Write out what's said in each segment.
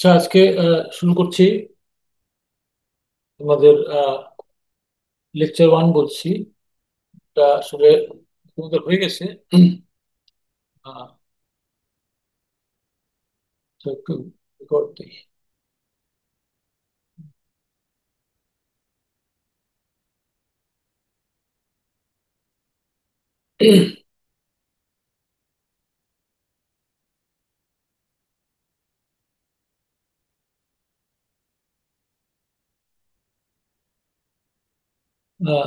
আচ্ছা, আজকে শুরু করছি তোমাদের লেকচার 1 বলছি। এটা আসলে তোমাদের হয়ে গেছে। আহ, তো একটু record দিই।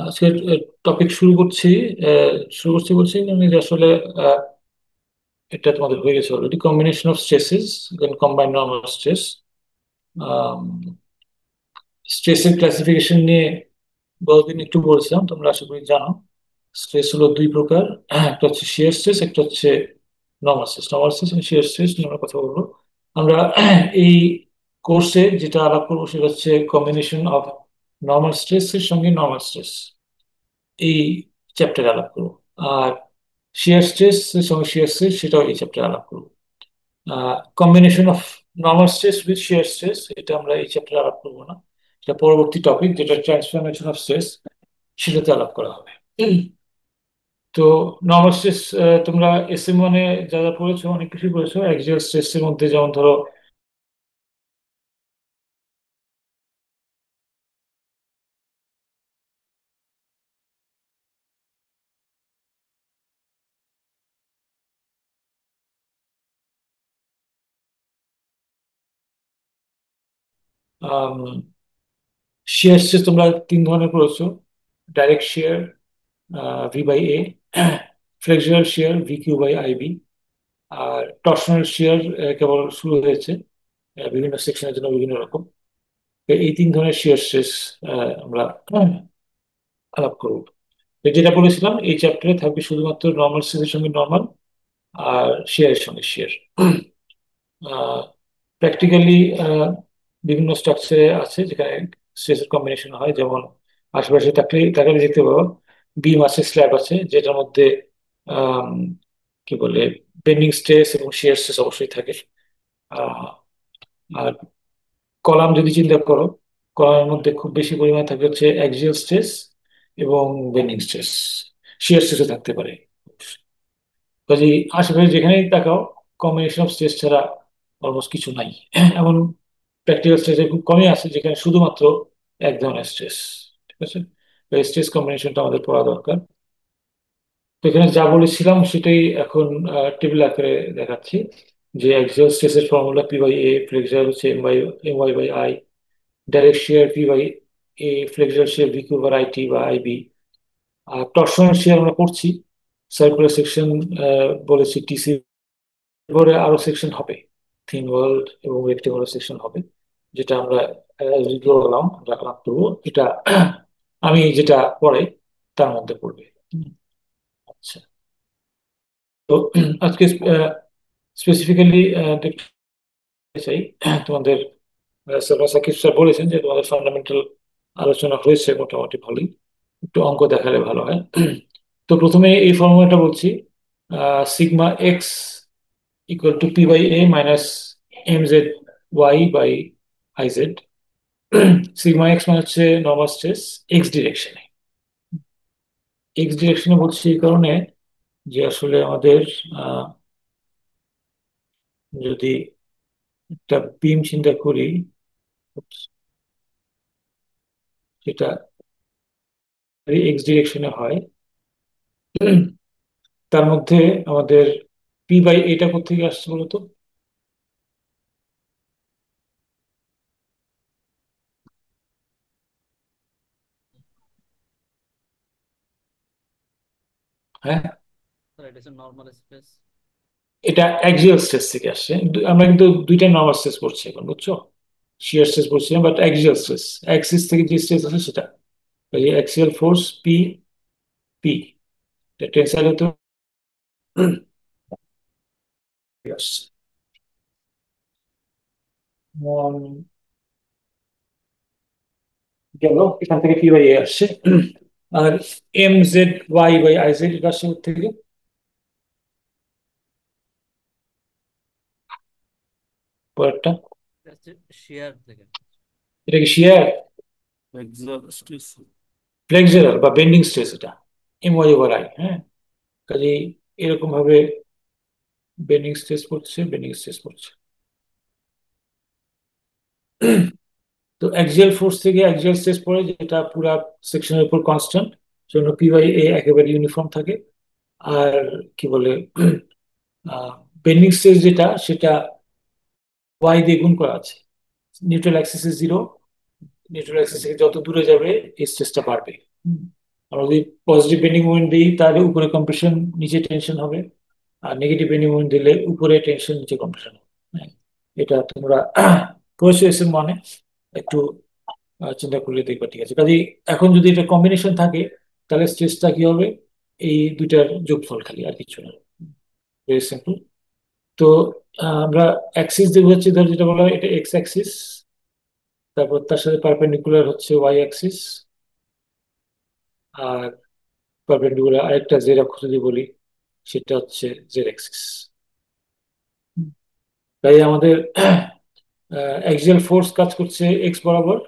আজকে টপিক শুরু করছি বলছি মানে যে আসলে আহ, এটা তোমাদের হয়ে গেছে already. Combination of stresses then combined normal stress. স্ট্রেসের ক্লাসিফিকেশন নিয়ে গতদিন একটু বলছিলাম, তোমরা আশা করি জানো। স্ট্রেস হলো দুই প্রকার। একটা হচ্ছে শিয়ার স্ট্রেস, একটা হচ্ছে নর্মাল স্ট্রেস। নর্মাল স্ট্রেস এবং শিয়ার স্ট্রেস নিয়ে আমরা কথা বলবো। আমরা এই কোর্সে যেটা আলাপ করবো সেটা হচ্ছে কম্বিনেশন অফ নর্মাল স্ট্রেস এর সঙ্গে নর্মাল স্ট্রেস, এই চ্যাপ্টারে আলাপ করবো। আর শিয়ার স্ট্রেস এর সঙ্গে শিয়ার স্ট্রেস, সেটাও এই চ্যাপ্টারে আলাপ করবো। Combination of normal stress with shear stress, এটা আমরা এই চ্যাপ্টারে আলাপ করবো না। এটা পরবর্তী টপিক, যেটা ট্রান্সফরমেশন অফ স্ট্রেস, সেটাতে আলাপ করা হবে। তো নর্মাল স্ট্রেস, তোমরা SM1 এ যা যা পড়েছো অনেক কিছু পড়েছো। অ্যাক্সিয়াল স্ট্রেস এর মধ্যে যেমন ধরো শিয়ার স্ট্রেস তোমরা তিন ধরনের পড়েছো: ডাইরেক্ট শিয়ার, V/A; ফ্লেক্সুরাল শিয়ার, VQ/IB; আর টর্শনাল শিয়ার কেবল শুরু হয়েছে। বিভিন্ন সেকশনের জন্য বিভিন্ন রকম। তো এই তিন ধরনের শিয়ার স্ট্রেস আমরা আলাপ করবো। তো যেটা বলেছিলাম, এই চ্যাপ্টারে থাকবে শুধুমাত্র নর্মাল স্ট্রেসের সঙ্গে নর্মাল, আর শেয়ারের সঙ্গে শেয়ার। প্র্যাকটিক্যালি বিভিন্ন স্ট্রাকচারে আছে যেখানে স্ট্রেসের কম্বিনেশন হয়, যেমন আশেপাশে তাকালে দেখতে পাবো বিম আছে, স্ল্যাব আছে, যেটার মধ্যে আম, কি বলে বেন্ডিং স্ট্রেস এবং শিয়ার স্ট্রেস অবশ্যই থাকে। আহ, আর কলাম যদি চিন্তা করো, কলামের মধ্যে খুব বেশি পরিমাণে থাকে হচ্ছে অ্যাক্সিয়াল স্ট্রেস এবং বেন্ডিং স্ট্রেস। শিয়ার স্ট্রেসও থাকতে পারে। কাজে আশেপাশে যেখানেই তাকাও, কম্বিনেশন অফ স্ট্রেস ছাড়া অলমোস্ট কিছু নাই। এমন প্র্যাকটিক্যাল স্ট্রেসে খুব কমই আছে যেখানে শুধুমাত্র এক ধরনের স্ট্রেস। ঠিক আছে, এই স্ট্রেস কম্বিনেশনটা আমাদের পড়া দরকার। তো এখানে যা বলেছিলাম সেটাই এখন টেবিল আকারে দেখাচ্ছি। যে অ্যাক্সিয়াল স্ট্রেসের ফর্মুলা P/A, ফ্লেক্সিয়াল হচ্ছে My/I, ডাইরেক্ট শিয়ার P/A, ফ্লেক্সিয়াল শিয়ার VQ/IT বা IB। আর টরশনাল শিয়ার আমরা পড়ছি, সার্কুলার সেকশন বলেছি TC। এরপরে আরো সেকশন হবে, থিন ওয়ার্ল্ড এবং রেক্টেঙ্গুলার সেকশন হবে, যেটা আমরা গেলাম রাখলাম। তো এটা আমি যেটা পড়াই তার মধ্যে পড়বে। হুম, আচ্ছা। তো আজকে স্পেসিফিক্যালি দেখতে চাই তোমাদের। স্যার সাকিব স্যার বলেছেন যে তোমাদের ফান্ডামেন্টাল আলোচনা হয়েছে মোটামুটি ভালোই। একটু অঙ্ক দেখালে ভালো হয়। তো প্রথমে এই ফর্মুলাটা বলছি: σx = P/A - mzy/iz। σx মানে হচ্ছে নর্মাল স্ট্রেস এক্স ডিরেকশনে। এক্স ডিরেকশনে বলছি এই কারণে যে আসলে আমাদের আহ, যদি একটা বিম চিন্তা করি, সেটা এক্স ডিরেকশনে হয়, তার মধ্যে আমাদের P/A কোথেকে আসছে বলতো? হ্যাঁ, স্যার এটা হচ্ছে নর্মাল স্পেস। এটা অ্যাক্সিয়াল স্ট্রেস থেকে আসছে। আমরা কিন্তু দুইটা নর্মাল স্ট্রেস পড়ছি এখন, বুঝছো? শিয়ার স্ট্রেস পড়ছিলাম, বাট অ্যাক্সিয়াল স্ট্রেস, অ্যাক্সিস থেকে যে স্ট্রেস আছে সেটা। এই অ্যাক্সিয়াল ফোর্স P টেনসাইল হতে আসছে। গেল এখান থেকে P/A আসছে। আর mzy/iz এটা আসছে কোথা থেকে? পরেরটা হচ্ছে শেয়ার থেকে। এটা কি শিয়ার, এক্সাল স্ট্রেস। ফ্লেক্সুরাল বা বেন্ডিং স্ট্রেস, এটা এমওয়াই ওভার আই। হ্যাঁ, কাজেই এরকম ভাবে বেন্ডিং স্ট্রেস পড়ছে, বেন্ডিং স্ট্রেস পড়ছে। তো অ্যাক্সিয়াল ফোর্স থেকে অ্যাক্সিয়াল স্ট্রেস পড়ে, যেটা পুরা সেকশনের উপর কনস্ট্যান্ট, সেজন্য পি বাই এ একেবারে ইউনিফর্ম থাকে। আর কি বলে, বেন্ডিং স্ট্রেস যেটা, সেটা ওয়াই দিয়ে গুণ করা আছে। Neutral Axis zero, neutral Axis থেকে যত দূরে যাবে এই স্ট্রেসটা বাড়বে। হুম। আমরা যদি পজিটিভ বেন্ডিং মোমেন্ট দিই তাহলে উপরে কম্প্রেশন, নিচে টেনশন হবে। আর নেগেটিভ বেন্ডিং মোমেন্ট দিলে উপরে টেনশন, নিচে কম্প্রেশন হবে। হ্যাঁ, এটা তোমরা পড়েছো এসে মানে একটু চিন্তা করলে দেখবা। ঠিক আছে, কাজে এখন যদি এটা কম্বিনেশন থাকে তাহলে স্ট্রেসটা কি হবে, এই দুইটার যোগফল খালি, আর কিছু না। Very simple. তো আমরা অ্যাক্সিস দেখবো হচ্ছে, ধর যেটা বলা হয় এটা এক্স অ্যাক্সিস, তারপর তার সাথে পারপেন্ডিকুলার হচ্ছে ওয়াই অ্যাক্সিস, আর পারপেন্ডিকুলার আরেকটা জেড অক্ষ যদি বলি, সেটা হচ্ছে জেড অ্যাক্সিস। তাই আমাদের অ্যাক্সিয়াল ফোর্স কাজ করছে এক্স বরাবর,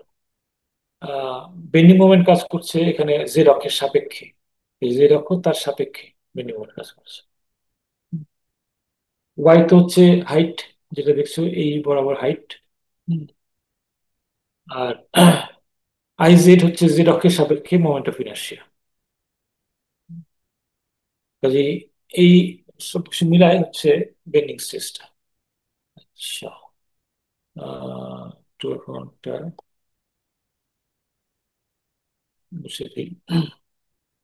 বেন্ডিং মোমেন্ট কাজ করছে এখানে জেড অক্ষের সাপেক্ষে। এই জেড অক্ষ তার সাপেক্ষে বেন্ডিং মোমেন্ট কাজ করছে। ওয়াই তো হচ্ছে হাইট, যেটা দেখছো এই বরাবর হাইট। আর আই জেড হচ্ছে জেড অক্ষের সাপেক্ষে মোমেন্ট অফ ইনার্শিয়া। কাজে এই সব কিছু মিলাই হচ্ছে বেন্ডিং স্ট্রেসটা। আচ্ছা, একটু এখন একটা বসে দিই।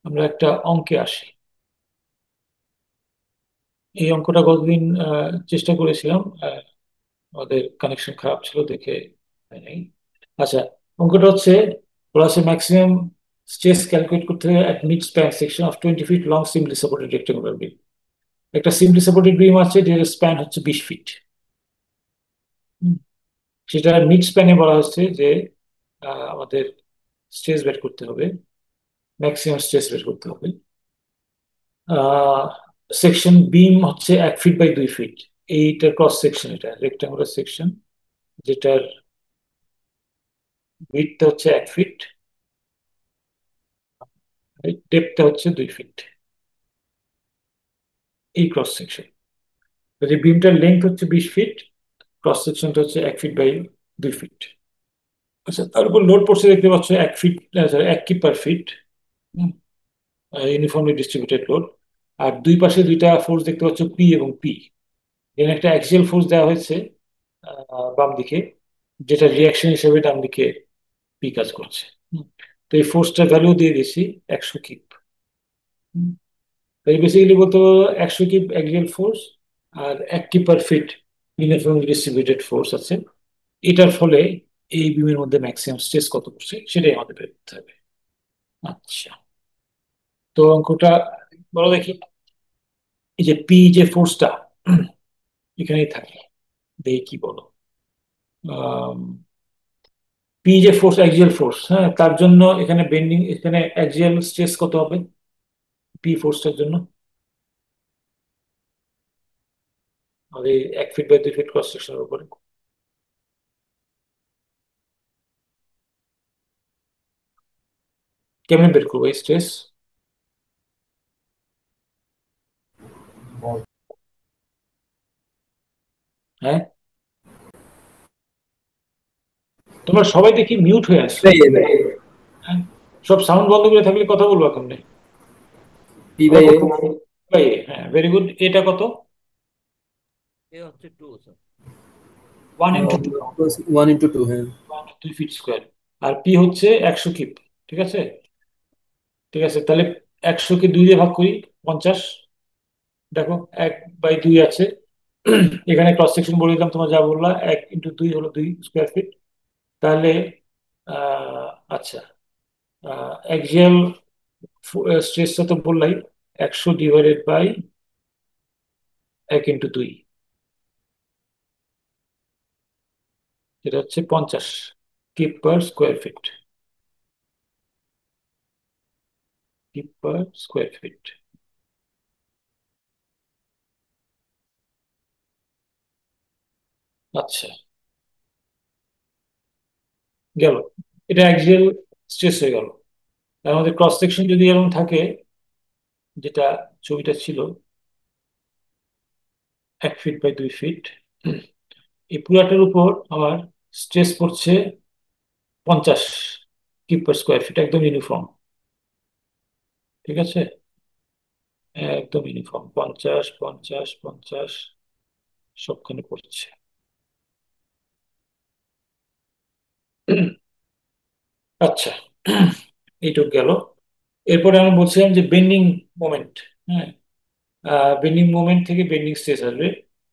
আমরা একটা অঙ্কে আসি। এই অঙ্কটা গতদিন চেষ্টা করেছিলাম, আমাদের কানেকশন খারাপ ছিল দেখে হয় নাই। আচ্ছা, অঙ্কটা হচ্ছে বলা আছে ম্যাক্সিমাম স্ট্রেস ক্যালকুলেট করতে হবে at mid span section of 20 feet long simply supported rectangular beam. একটা সিম্পলি সাপোর্টেড বিম আছে যেটার স্প্যান হচ্ছে 20 ফিট। সেটা মিড স্প্যানে বলা হচ্ছে যে আমাদের স্ট্রেস বের করতে হবে, ম্যাক্সিমাম স্ট্রেস বের করতে হবে। সেকশন বিম হচ্ছে 1 ফিট বাই 2 ফিট। এইটার ক্রস সেকশন, এটা রেক্টাঙ্গুলার সেকশন, যেটার উইডথটা হচ্ছে 1 ফিট, ডেপথটা হচ্ছে 2 ফিট। এই ক্রস সেকশন, যদি বিমটার লেন্থ হচ্ছে 20 ফিট, ক্রস সেকশনটা হচ্ছে 1 ফিট বাই 2 ফিট। আচ্ছা, তার উপর লোড পড়ছে দেখতে পাচ্ছ 1 feet, 1 kip per feet, uniformly distributed load. আর দুই পাশে দুইটা ফোর্স দেখতে পাচ্ছ, পি এবং পি। এখানে একটা অ্যাক্সিয়াল ফোর্স দেওয়া হয়েছে বাম দিকে, যেটা রিয়াকশন হিসেবে ডান দিকে পি কাজ করছে। তো এই ফোর্সটার ভ্যালু দিয়ে দিয়েছি 100 কিপ। তাই বেসিক্যালি বলতে পারো 100 কিপ অ্যাক্সিয়াল ফোর্স আর 1 kip per feet uniformly distributed force আছে। এটার ফলে এই বিমের মধ্যে ম্যাক্সিমাম স্ট্রেস কত পড়ছে সেটাই আমাদের বের করতে হবে। আচ্ছা, তো অঙ্কটা বলো দেখি। এই যে পি যে ফোর্সটা এখানেই থাকে, দেখি কি বলো। পি যে ফোর্স, অ্যাক্সিয়াল ফোর্স, হ্যাঁ, তার জন্য এখানে বেন্ডিং, এখানে অ্যাক্সিয়াল স্ট্রেস কত হবে পি ফোর্সটার জন্য? আর এই 1 ফিট বাই 2 ফিট ক্রস সেকশনের উপরে কেমনে বের করবো এই স্ট্রেস? হ্যাঁ, তোমরা সবাই দেখি মিউট হয়ে আসছো। বাই এ বাই হ্যাঁ, সব সাউন্ড বন্ধ করে থাকলে কথা বলবো এখন নেই। পি আবার বাই এ। বলো। বাই এ, হ্যাঁ, ভেরি গুড। এটা কত? এ হচ্ছে 2 স্যার। 1 ইন্টু 2, 1 into 2, হ্যাঁ। 2 ফিট স্কোয়ার। আর পি হচ্ছে 100 কিপ। ঠিক আছে, ঠিক আছে, তাহলে 100কে 2 দিয়ে ভাগ করি, 50। দেখো 1/2 আছে। এখানে ক্রস সেকশন বলে দিলাম, তোমরা যা বললা, 1 ইন্টু 2 হলো 2 স্কোয়ার ফিট। তাহলে আচ্ছা, অ্যাক্সিয়াল স্ট্রেসটা তো বললাই, 100 ডিভাইডেড বাই 1 ইন্টু 2, যেটা হচ্ছে 50 keep per square fit. Kip per square fit. আচ্ছা, গেল, এটা অ্যাক্সিয়াল স্ট্রেস হয়ে গেল। আর আমাদের ক্রস সেকশন যদি এরকম থাকে, যেটা ছবিটা ছিল 1 ফিট বাই 2 ফিট, এই পুরাটার উপর আমার স্ট্রেস পড়ছে 50 কিপ পার স্কোয়ার ফিট, একদম ইউনিফর্ম। ঠিক আছে, একদম ইউনিফর্ম, 50 50 50 সবখানে পড়ছে। আচ্ছা, এইটুক গেল। এরপরে আমি বলছিলাম যে বেন্ডিং মোমেন্ট। হ্যাঁ, বেন্ডিং মোমেন্ট থেকে বেন্ডিং স্ট্রেস আসবে।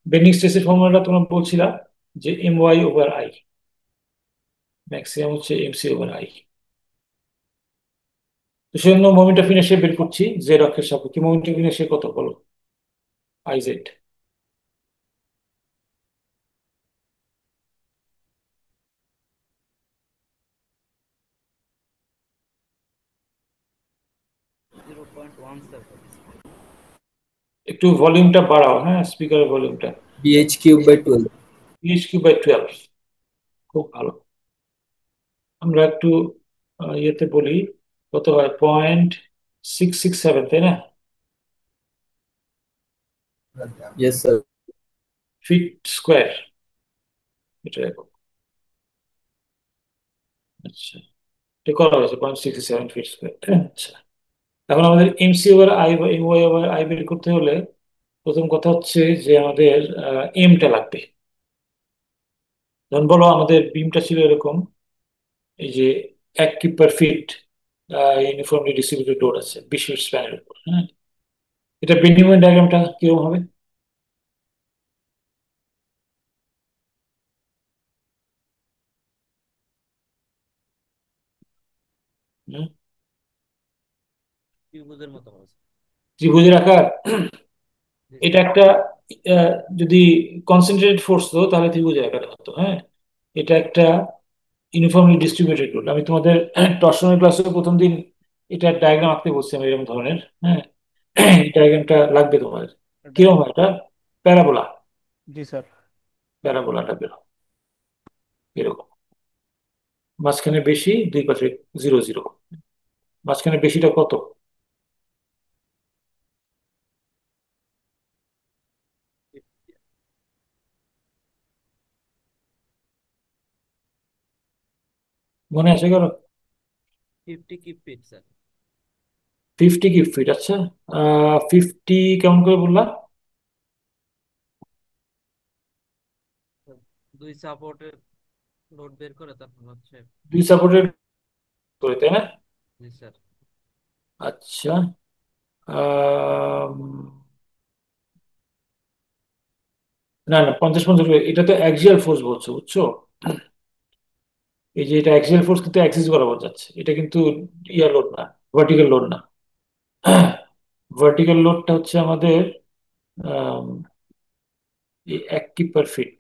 বেন্ডিং স্ট্রেসের ফর্মুলাটা তোমরা বলছিলা যে My/I, ম্যাক্সিমাম হচ্ছে MC/I। তো সেজন্য মোমেন্ট অফ ইনার্শিয়া বের করছি জেড অক্ষের সাপেক্ষে। মোমেন্ট অফ ইনার্শিয়া কত বলো? IZ। 0.17। একটু ভলিউমটা বাড়াও, হ্যাঁ, স্পিকারের ভলিউমটা। BH cube by 12. PH/12। খুব ভালো। আমরা একটু ইয়েতে বলি, কত হয়? 0.667, তাই না? Yes, sir. ফিট স্কোয়ার, এটা একক। আচ্ছা, এটা করা হয়েছে 0.67 ফিট স্কোয়ার। আচ্ছা, এখন আমাদের MC/I বা My/I বের করতে হলে প্রথম কথা হচ্ছে যে আমাদের এমটা লাগবে। ধরুন বলো আমাদের বিমটা ছিল এরকম, এই যে 1 kip per feet uniformly distributed load আছে 20 ফিট স্প্যানের উপর। হ্যাঁ, এটা বেন্ডিং মোমেন্ট ডায়াগ্রামটা কিরকম হবে? হুম, ত্রিভুজের মতো আছে। ত্রিভুজের আকার। জি এটা স্যার। একটা যদি কনসেন্ট্রেটেড ফোর্স হতো তাহলে ত্রিভুজের আকারে হতো। হ্যাঁ, এটা একটা ইউনিফর্মলি ডিস্ট্রিবিউটেড লোড। আমি তোমাদের টর্শনের ক্লাসে প্রথম দিন এটা ডায়াগ্রাম আঁকতে বলছি আমি, এরকম ধরনের। হ্যাঁ, এই ডায়াগ্রামটা লাগবে তোমাদের। কিরকম হয় এটা? প্যারাবোলা। जी सर। প্যারাবোলাটা বেরো এরকম, মাঝখানে বেশি, দুই পাশে 0 0। মাঝখানে বেশিটা কত? মনে আছে কারো? 50 kip feet sir. 50 kip feet. আচ্ছা, 50 কেমন করে বললা? দুই সাপোর্টের লোড বের করে তারপর হচ্ছে। দুই সাপোর্টেড করে, তাই না? জি স্যার। আচ্ছা, আম, না না, 50 50 এটা তো অ্যাক্সিয়াল ফোর্স বলছো, বুঝছো? এই যে এটা অ্যাক্সিয়াল ফোর্স কিন্তু অ্যাক্সিস বরাবর যাচ্ছে, এটা কিন্তু ইয়ার লোড না, ভার্টিক্যাল লোড না। ভার্টিক্যাল লোডটা হচ্ছে আমাদের আম, এই 1 kip per fit.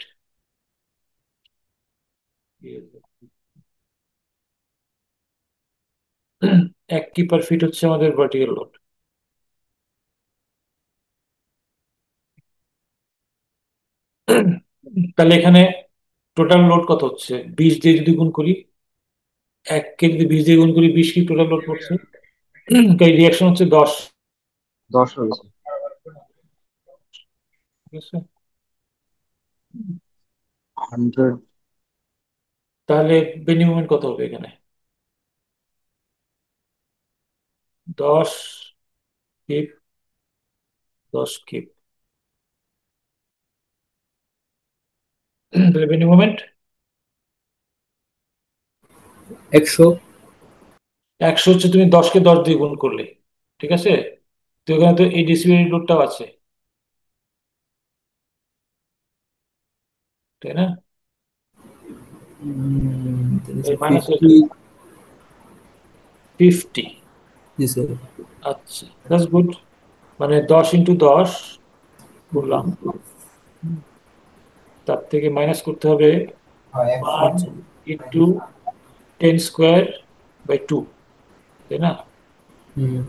1 kip per fit হচ্ছে আমাদের ভার্টিক্যাল লোড। তাহলে এখানে টোটাল লোড কত হচ্ছে? 20 দিয়ে যদি গুণ করি, 1 কে যদি 20 দিয়ে গুণ করি, 20 কি টোটাল লোড পড়ছে? তাই রিয়াকশন হচ্ছে 10। 10 হয়েছে। ঠিক আছে, 100। তাহলে বেন্ডিং মোমেন্ট কত হবে এখানে? 10 কিপ, 10 কিপ। তাহলে বেন্ডিং মোমেন্ট 100। 100 হচ্ছে তুমি 10 কে 10 দিয়ে গুণ করলে। ঠিক আছে, তো এখানে তো এই ডিসিপিলিটি লোডটাও আছে, তাই না? Then it's এই a মাইনাস হয়ে 50. যাবে 50। Yes, sir. আচ্ছা, দ্যাটস গুড। মানে 10 × 10 করলাম, তার থেকে মাইনাস করতে হবে 1 × 10^2, তাই না? Hmm.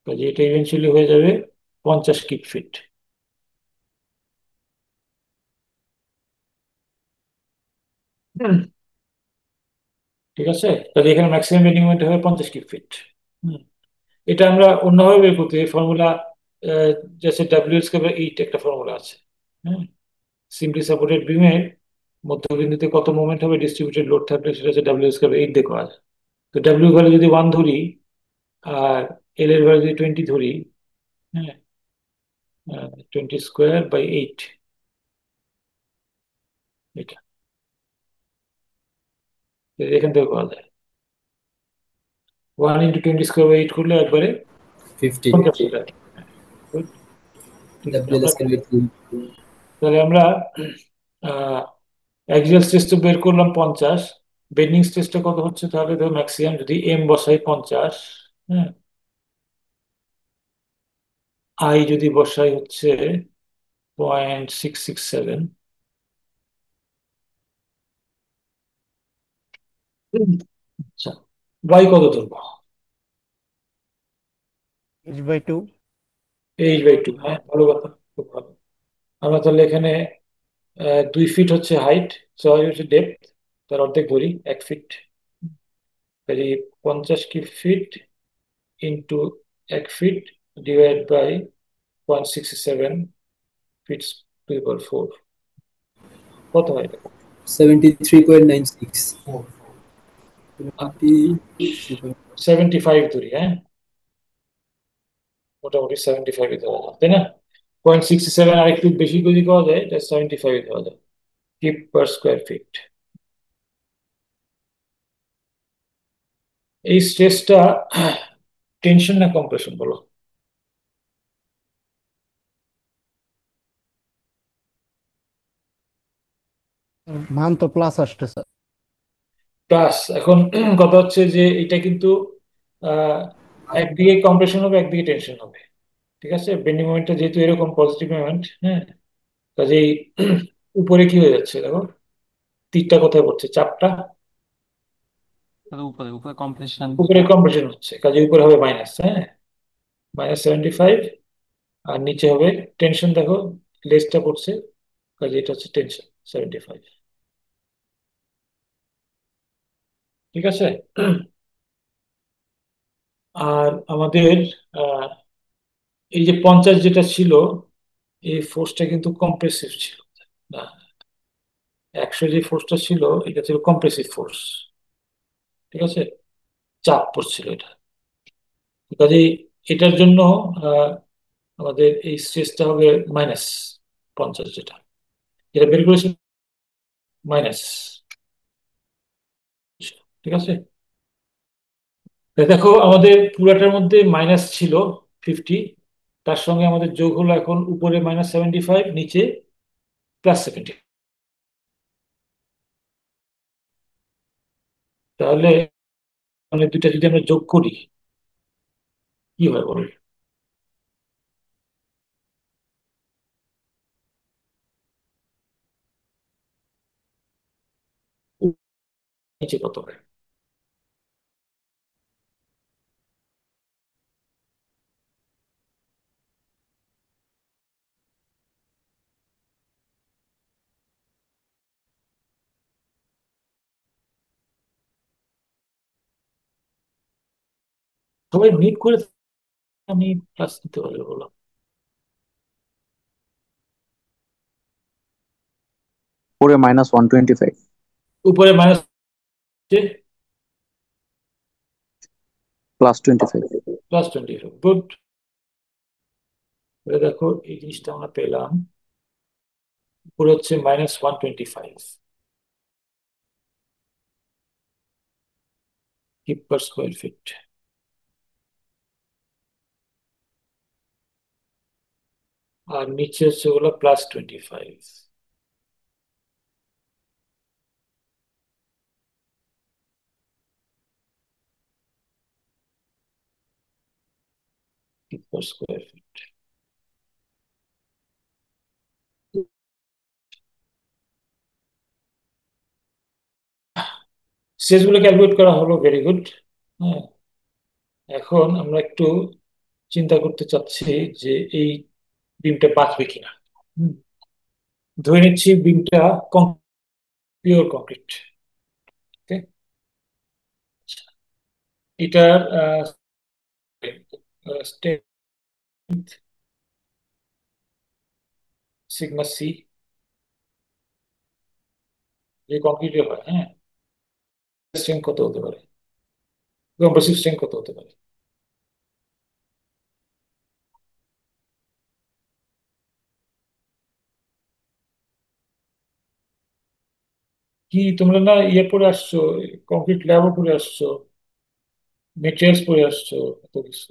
কাজে এটা ইভেন্চুয়ালি হয়ে যাবে 50 কিপ ফিট। ঠিক আছে, তাহলে এখানে ম্যাক্সিমাম বেন্ডিং মোমেন্ট হবে 50 কিউব ফিট। এটা আমরা অন্যভাবে বের করতে formula, just W square eight একটা ফর্মুলা আছে। হ্যাঁ, সিম্পলি সাপোর্টেড বিমের মধ্যবিন্দুতে কত মোমেন্ট হবে ডিস্ট্রিবিউটেড লোড থাকলে সেটা হচ্ছে ডাব্লিউ স্কয়ার এইট দিয়ে করা যায়। তো ডাব্লিউ ভ্যালু যদি 1 ধরি আর এল এর ভ্যালু যদি 20 ধরি, হ্যাঁ, 20 স্কোয়ার বাই 8, এটা তো এখান থেকে করা যায়। 1 × 20 স্কোয়ার বাই 8 করলে একবারে 50 50 মিটার। Good. ঠিক আছে, ডাব্লিউ স্কয়ার বাই 2 তাহলে আমরা অ্যাক্সিয়াল স্ট্রেস তো বের করলাম 50, বেন্ডিং স্ট্রেসটা কত হচ্ছে তাহলে ধরো ম্যাক্সিমাম যদি এম বসাই 50, হ্যাঁ, আই যদি বসাই হচ্ছে 0.667, আচ্ছা, ওয়াই কত ধরবো? h/2। H/2, হ্যাঁ, ভালো কথা, খুব ভালো। আমরা তাহলে এখানে 2 ফিট হচ্ছে হাইট, 6 হচ্ছে ডেপথ, তার অর্ধেক ধরি 1 ফিট, তাহলে 50 cube feet into 1 feet divide by 0.67 feet to the power 4, কত হয় এটা? 73.96 73. 75 ধরি, হ্যাঁ, মোটামুটি 75 দেওয়া যায়, তাই না? 0.67 আর একটু বেশি যদি করা যায়, এটা 75 দেওয়া যায় কিপ পার স্কোয়ার ফিট। এই স্ট্রেসটা টেনশন না কম্প্রেশন বলো? মান তো প্লাস আসতেছে। প্লাস। এখন কথা হচ্ছে যে এটা কিন্তু আহ, একদিকে কম্প্রেশন হবে একদিকে টেনশন হবে। ঠিক আছে, বেন্ডিং মোমেন্টটা যেহেতু এরকম পজিটিভ মোমেন্ট, হ্যাঁ, কাজেই উপরে কি হয়ে যাচ্ছে দেখো, তীরটা কোথায় পড়ছে, চাপটা তাহলে উপরে উপরে কম্প্রেশন। উপরে কম্প্রেশন হচ্ছে, কাজে উপরে হবে মাইনাস, হ্যাঁ, -75, আর নিচে হবে টেনশন, দেখো লেসটা পড়ছে, কাজে এটা হচ্ছে টেনশন 75। ঠিক আছে, আর আমাদের আহ, এই যে 50 যেটা ছিল, এই ফোর্সটা কিন্তু কম্প্রেসিভ ছিল না, 100 যে ফোর্সটা ছিল এটা ছিল কম্প্রেসিভ ফোর্স। ঠিক আছে, চাপ পড়ছিল এটা, কাজেই এটার জন্য আহ, আমাদের এই স্ট্রেসটা হবে -50, যেটা যেটা বের করেছি মাইনাস। ঠিক আছে, তাই দেখো আমাদের পুরাটার মধ্যে মাইনাস ছিল 50, তার সঙ্গে আমাদের যোগ হলো এখন উপরে -75, নিচে +70। তাহলে মানে দুইটা যদি আমরা যোগ করি কি হয় বলো? নিচে কত হয়? সবাই মিট করে আমি ক্লাস নিতে পারবো বলো? পরে -125 উপরে মাইনাস +25। +25, গুড। দেখো এই জিনিসটা আমরা পেলাম, উপরে হচ্ছে -125 কিপ পার স্কোয়ার ফিট, আর নিচে হচ্ছে হলো +25 কিপ পার স্কোয়ার ফিট। স্ট্রেসগুলো ক্যালকুলেট করা হলো, ভেরি গুড। হ্যাঁ, এখন আমরা একটু চিন্তা করতে চাচ্ছি যে এই বিমটা বাঁচবে কিনা। হুম, ধরে নিচ্ছি বিমটা পিওর কংক্রিট, এটার স্ট্রেংথ সিগমা সি, যে কংক্রিটে হয়, হ্যাঁ, স্ট্রেংথ কত হতে পারে, কম্প্রেসিভ স্ট্রেংথ কত হতে পারে? কি তোমরা না ইয়ে পড়ে আসছো, কংক্রিট ল্যাবও পড়ে আসছো, মেটেরিয়ালস পড়ে আসছো, এত কিছু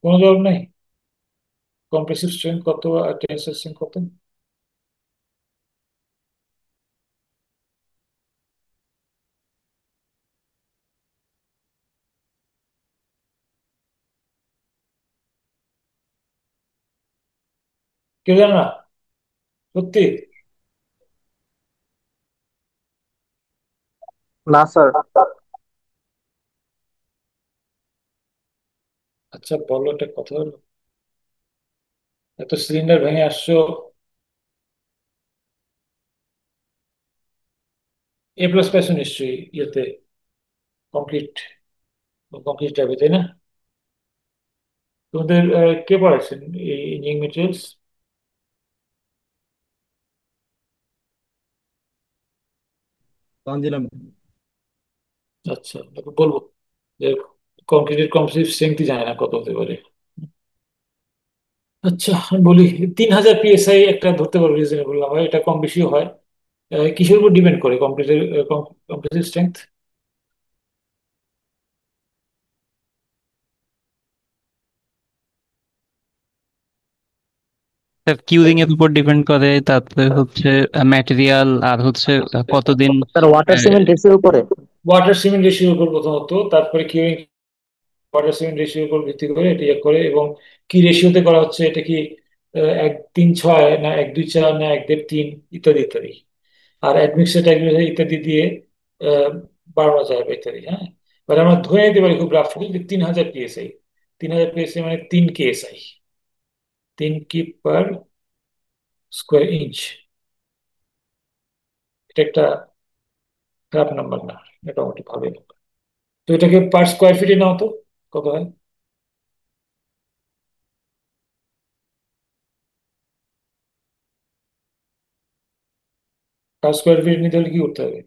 কোনো জবাব নাই? কম্প্রেসিভ স্ট্রেংথ কত আর টেন্সাইল স্ট্রেংথ কত? কেউ জানে না সত্যি? না স্যার। আচ্ছা বলো, একটা কথা হলো, এত সিলিন্ডার ভেঙে আসছো, এ প্লাস পাইছো নিশ্চয়ই ইয়েতে, কংক্রিট, কংক্রিট ল্যাবে, তাই না? তোমাদের কে পড়াচ্ছেন এই ইঞ্জিনিয়ারিং মেটেরিয়ালস? তানজিলাম। আচ্ছা, তারপর বলবো যে কংক্রিটের কম্প্রেসিভ স্ট্রেংথই জানে না কত হতে পারে। আচ্ছা আমি বলি, 3000 PSI একটা ধরতে পারো রিজনেবল না হয়, এটা কম বেশিও হয়। কিসের উপর ডিপেন্ড করে computer computer strength? Sir curing এর উপর ডিপেন্ড করে, তারপরে হচ্ছে ম্যাটেরিয়াল, আর হচ্ছে কতদিন। স্যার ওয়াটার সিমেন্ট রেশিওর উপরে। ওয়াটার সিমেন্ট রেশিওর উপর প্রথমত, তারপরে কিউরিং ওয়াটার সিমেন্ট রেশিওর উপর ভিত্তি করে এটা ইয়ে করে, এবং কি রেশিওতে করা হচ্ছে, এটা কি 1:3:6 না 1:2:4 না 1:1:3 ইত্যাদি ইত্যাদি। আর অ্যাডমিক্সার টাইগ্রিসাইড ইত্যাদি দিয়ে আহ, বাড়ানো যায় বা ইত্যাদি, হ্যাঁ। এবার আমরা ধরে নিতে পারি খুব রাফলি যে 3000 PSI, 3000 PSI মানে 3 KSI, 3 keep per square inch. এটা একটা খারাপ নাম্বার না, মোটামুটি ভালোই নাম্বার। তো এটাকে পার স্কোয়ার ফিটে নাও তো, কত হয়? পার স্কোয়ার ফিট নিতে হলে কি করতে হবে?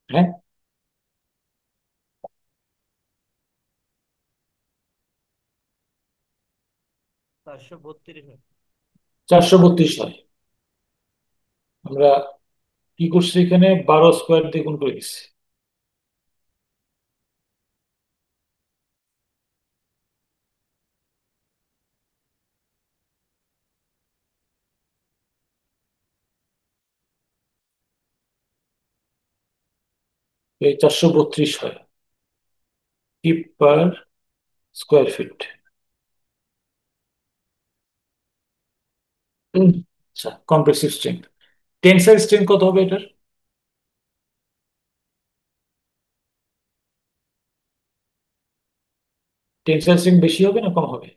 হ্যাঁ, 432 হয়। 432 হয়। আমরা কি করছি, এখানে 12 স্কোয়ার দিয়ে গুণ করে দিচ্ছি। এই 432 হয় কিপ পার স্কোয়ার ফিট। আচ্ছা, কম্প্রেসিভ স্ট্রেংথ, টেনসাইল স্ট্রেংথ কত হবে এটার? টেনসাইল স্ট্রেংথ বেশি হবে না কম হবে?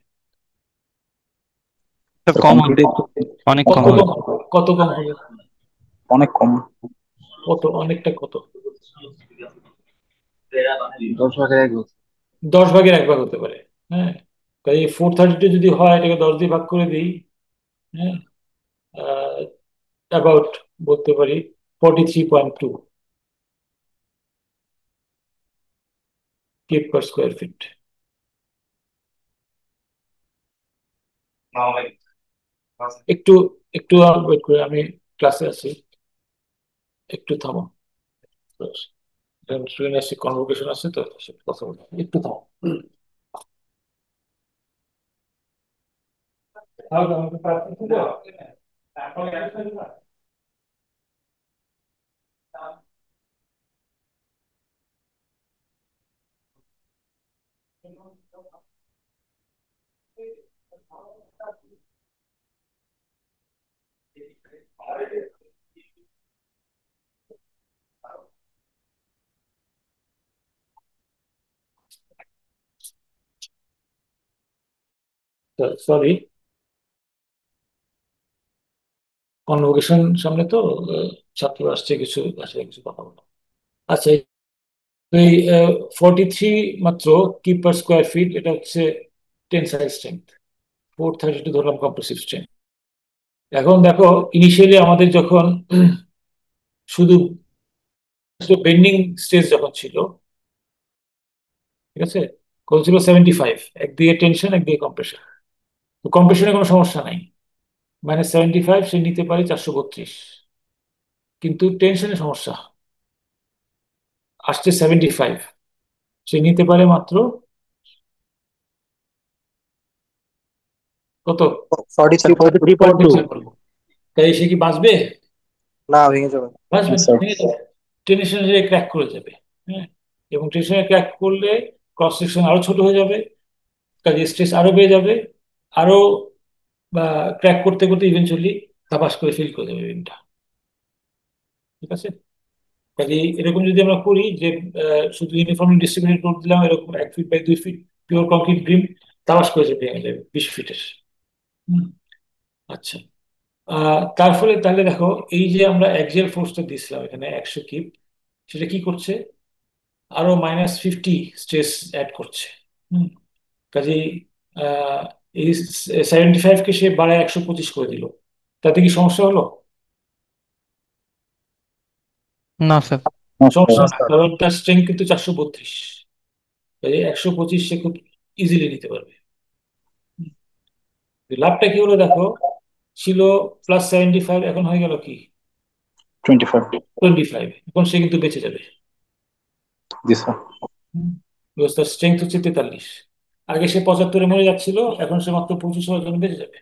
স্যার কম হবে, কংক্রিটে অনেক কত কম হবে। কম, কত কম হবে? অনেক কম। কত, অনেকটা কত? 10 ভাগের 1 ভাগ। 10 ভাগের 1 ভাগ হতে পারে, হ্যাঁ। তাই 432 যদি হয়, এটাকে 10 দিয়ে ভাগ করে দিই, হ্যাঁ, অ্যাবাউট বলতে পারি 43.2 কিপ পার স্কোয়ার ফিট। একটু একটু ওয়েট করে, আমি ক্লাসে আছি, একটু থামো। স্টুডেন্ট আসছে, কনভোকেশন আছে তো, তার সাথে কথা বলবো, একটু থামো। তাহলে আমাকে প্রার্থনা দিবো? তারপরে সরি, কনভোকেশন সামনে তো, ছাত্র আসছে, কিছু আসলে কিছু কথা বলো। আচ্ছা, এই 43 মাত্র কি পার স্কোয়ার ফিট, এটা হচ্ছে টেনসাইল স্ট্রেংথ। 432 ধরলাম কম্প্রেসিভ স্ট্রেংথ। এখন দেখো, ইনিশিয়ালি আমাদের যখন শুধু বেন্ডিং স্টেজ যখন ছিল, ঠিক আছে, কত ছিল? 75। একদিকে টেনশন, একদিকে কম্প্রেশন। তো কম্প্রেশনে কোনো সমস্যা নাই, -75 সে নিতে পারে 432। কিন্তু টেনশনে সমস্যা, আসছে 75, সে নিতে পারে মাত্র কত? Forty three point two 43.2। তাই সে কি বাঁচবে? না, ভেঙে যাবে। বাঁচবে না, স্যার, ভেঙে যাবে। টেনশনে ক্র্যাক করে যাবে। হ্যাঁ, এবং টেনশনে ক্র্যাক করলে ক্রস সেকশন আরো ছোট হয়ে যাবে, কাজে স্ট্রেস আরো বেড়ে যাবে, আরো বা ক্র্যাক করতে করতে ইভেনচুয়ালি তাবাস করে ফিল করে দেবে বিমটা। ঠিক আছে, কাজে এরকম যদি আমরা করি যে শুধু ইউনিফর্মলি ডিস্ট্রিবিউটেড লোড দিলাম, এরকম 1 feet by 2 feet pure concrete beam তাবাস করে যে ভেঙে যাবে 20 ফিটের। আচ্ছা, তার ফলে তাহলে দেখো, এই যে আমরা অ্যাক্সিয়াল ফোর্সটা দিচ্ছিলাম এখানে 100 কিপ, সেটা কি করছে? আরো -50 স্ট্রেস অ্যাড করছে। হুম, কাজেই আহ, এই 75 কে সে বাড়ায় 125 করে দিল। তাতে কি সমস্যা হলো? না স্যার। সমস্যা না, কারণ তার স্ট্রেংথ কিন্তু 432। কাজে 125 সে খুব ইজিলি নিতে পারবে। লাভটা কি হলো দেখো, ছিল +75, এখন হয়ে গেল কি 25। 25। এখন সে কিন্তু বেঁচে যাবে। জি স্যার। তার স্ট্রেংথ হচ্ছে 43। আগে সে 75-এ মরে যাচ্ছিল, এখন সে মাত্র 25 হওয়ার জন্য বেঁচে যাবে।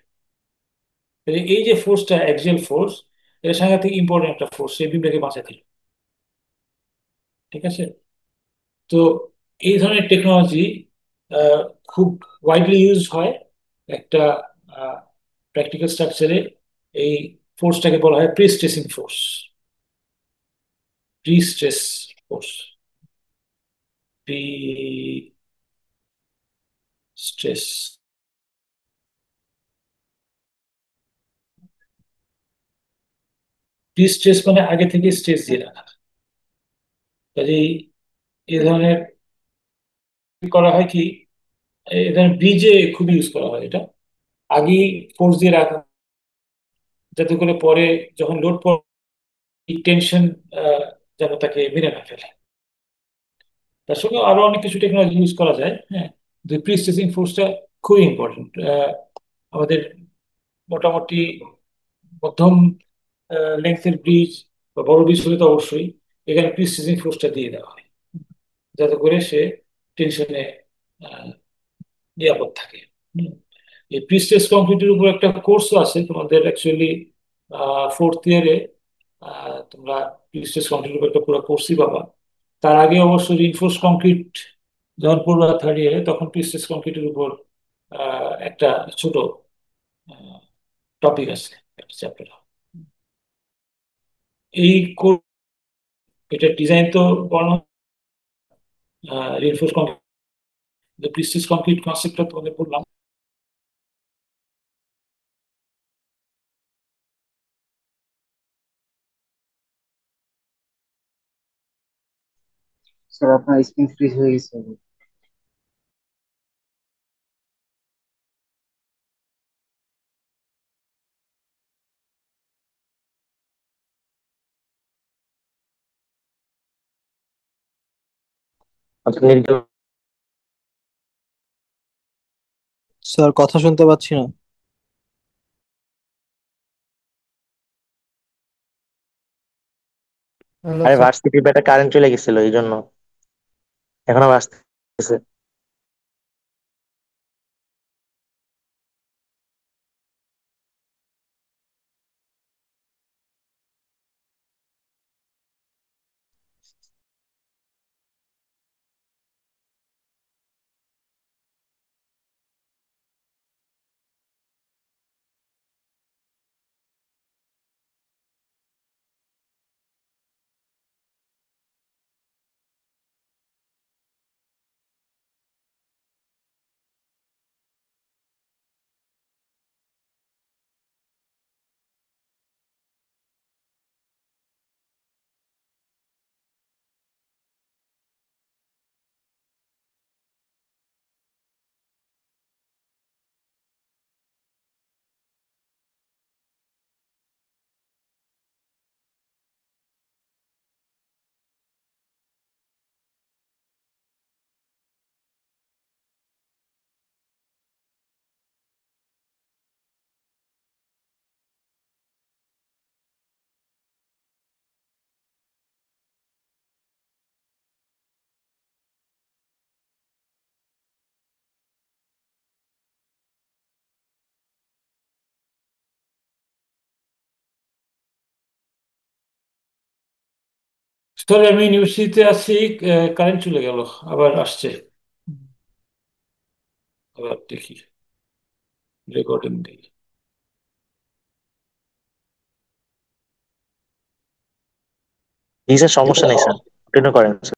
তাহলে এই যে ফোর্সটা, অ্যাক্সিয়াল ফোর্স, এটা সাংঘাতিক ইম্পর্টেন্ট একটা ফোর্স, সেই বিমটাকে বাঁচাতে দিল। ঠিক আছে, তো এই ধরনের টেকনোলজি খুব ওয়াইডলি ইউজ হয় একটা প্র্যাকটিক্যাল স্ট্রাকচারে। এই ফোর্সটাকে বলা হয় pre tracing force. Pre stress force, pre stress. Pre stress মানে আগে থেকে স্ট্রেস দিয়ে রাখা। কাজেই এই ধরনের করা হয় কি, এই ধরনের ব্রিজে খুব ইউজ করা হয় এটা। আগেই ফোর্স দিয়ে রাখা, যাতে করে পরে যখন লোড পড়ে টেনশন যেন তাকে মেরে না ফেলে। তার সঙ্গে আরো অনেক কিছু টেকনোলজি ইউজ করা যায়। হ্যাঁ, প্রি স্ট্রেসিং ফোর্সটা খুবই ইম্পর্টেন্ট। আমাদের মোটামুটি মধ্যম লেন্থের ব্রিজ বা বড় ব্রিজ হলে তো অবশ্যই এখানে প্রি স্ট্রেসিং ফোর্সটা দিয়ে দেওয়া হয়, যাতে করে সে টেনশনে নিরাপদ থাকে। হুম। এই প্রি স্ট্রেস কংক্রিটের উপর একটা কোর্সও আছে তোমাদের, অ্যাকচুয়ালি 4th ইয়ারে তোমরা প্রি স্ট্রেস কংক্রিটের উপর একটা পুরো কোর্সই পাবা। তার আগে অবশ্য রিইনফোর্স কংক্রিট যখন পড়বা 3rd ইয়ারে, তখন প্রি স্ট্রেস কংক্রিটের উপর একটা ছোট টপিক আছে, একটা চ্যাপ্টার। এই এটা ডিজাইন তো বানানো reinforce concrete, pre stress concrete কনসেপ্টটা তোমাদের বললাম। স্যার আপনার স্ক্রিন ফ্রিজ হয়ে গেছে। স্যার, কথা শুনতে পাচ্ছি না। হ্যালো আরে স্যার। ভার্সিটির ব্যাটা কারেন্ট চলে গেছিল এই জন্য এখনো আসতেছে। সরি, আমি ইউনিভার্সিটিতে আছি। কারেন্ট চলে গেল, আবার আসছে। আবার দেখি, রেকর্ডিং দেখি। জি স্যার, সমস্যা নেই স্যার, কন্টিনিউ করেন স্যার।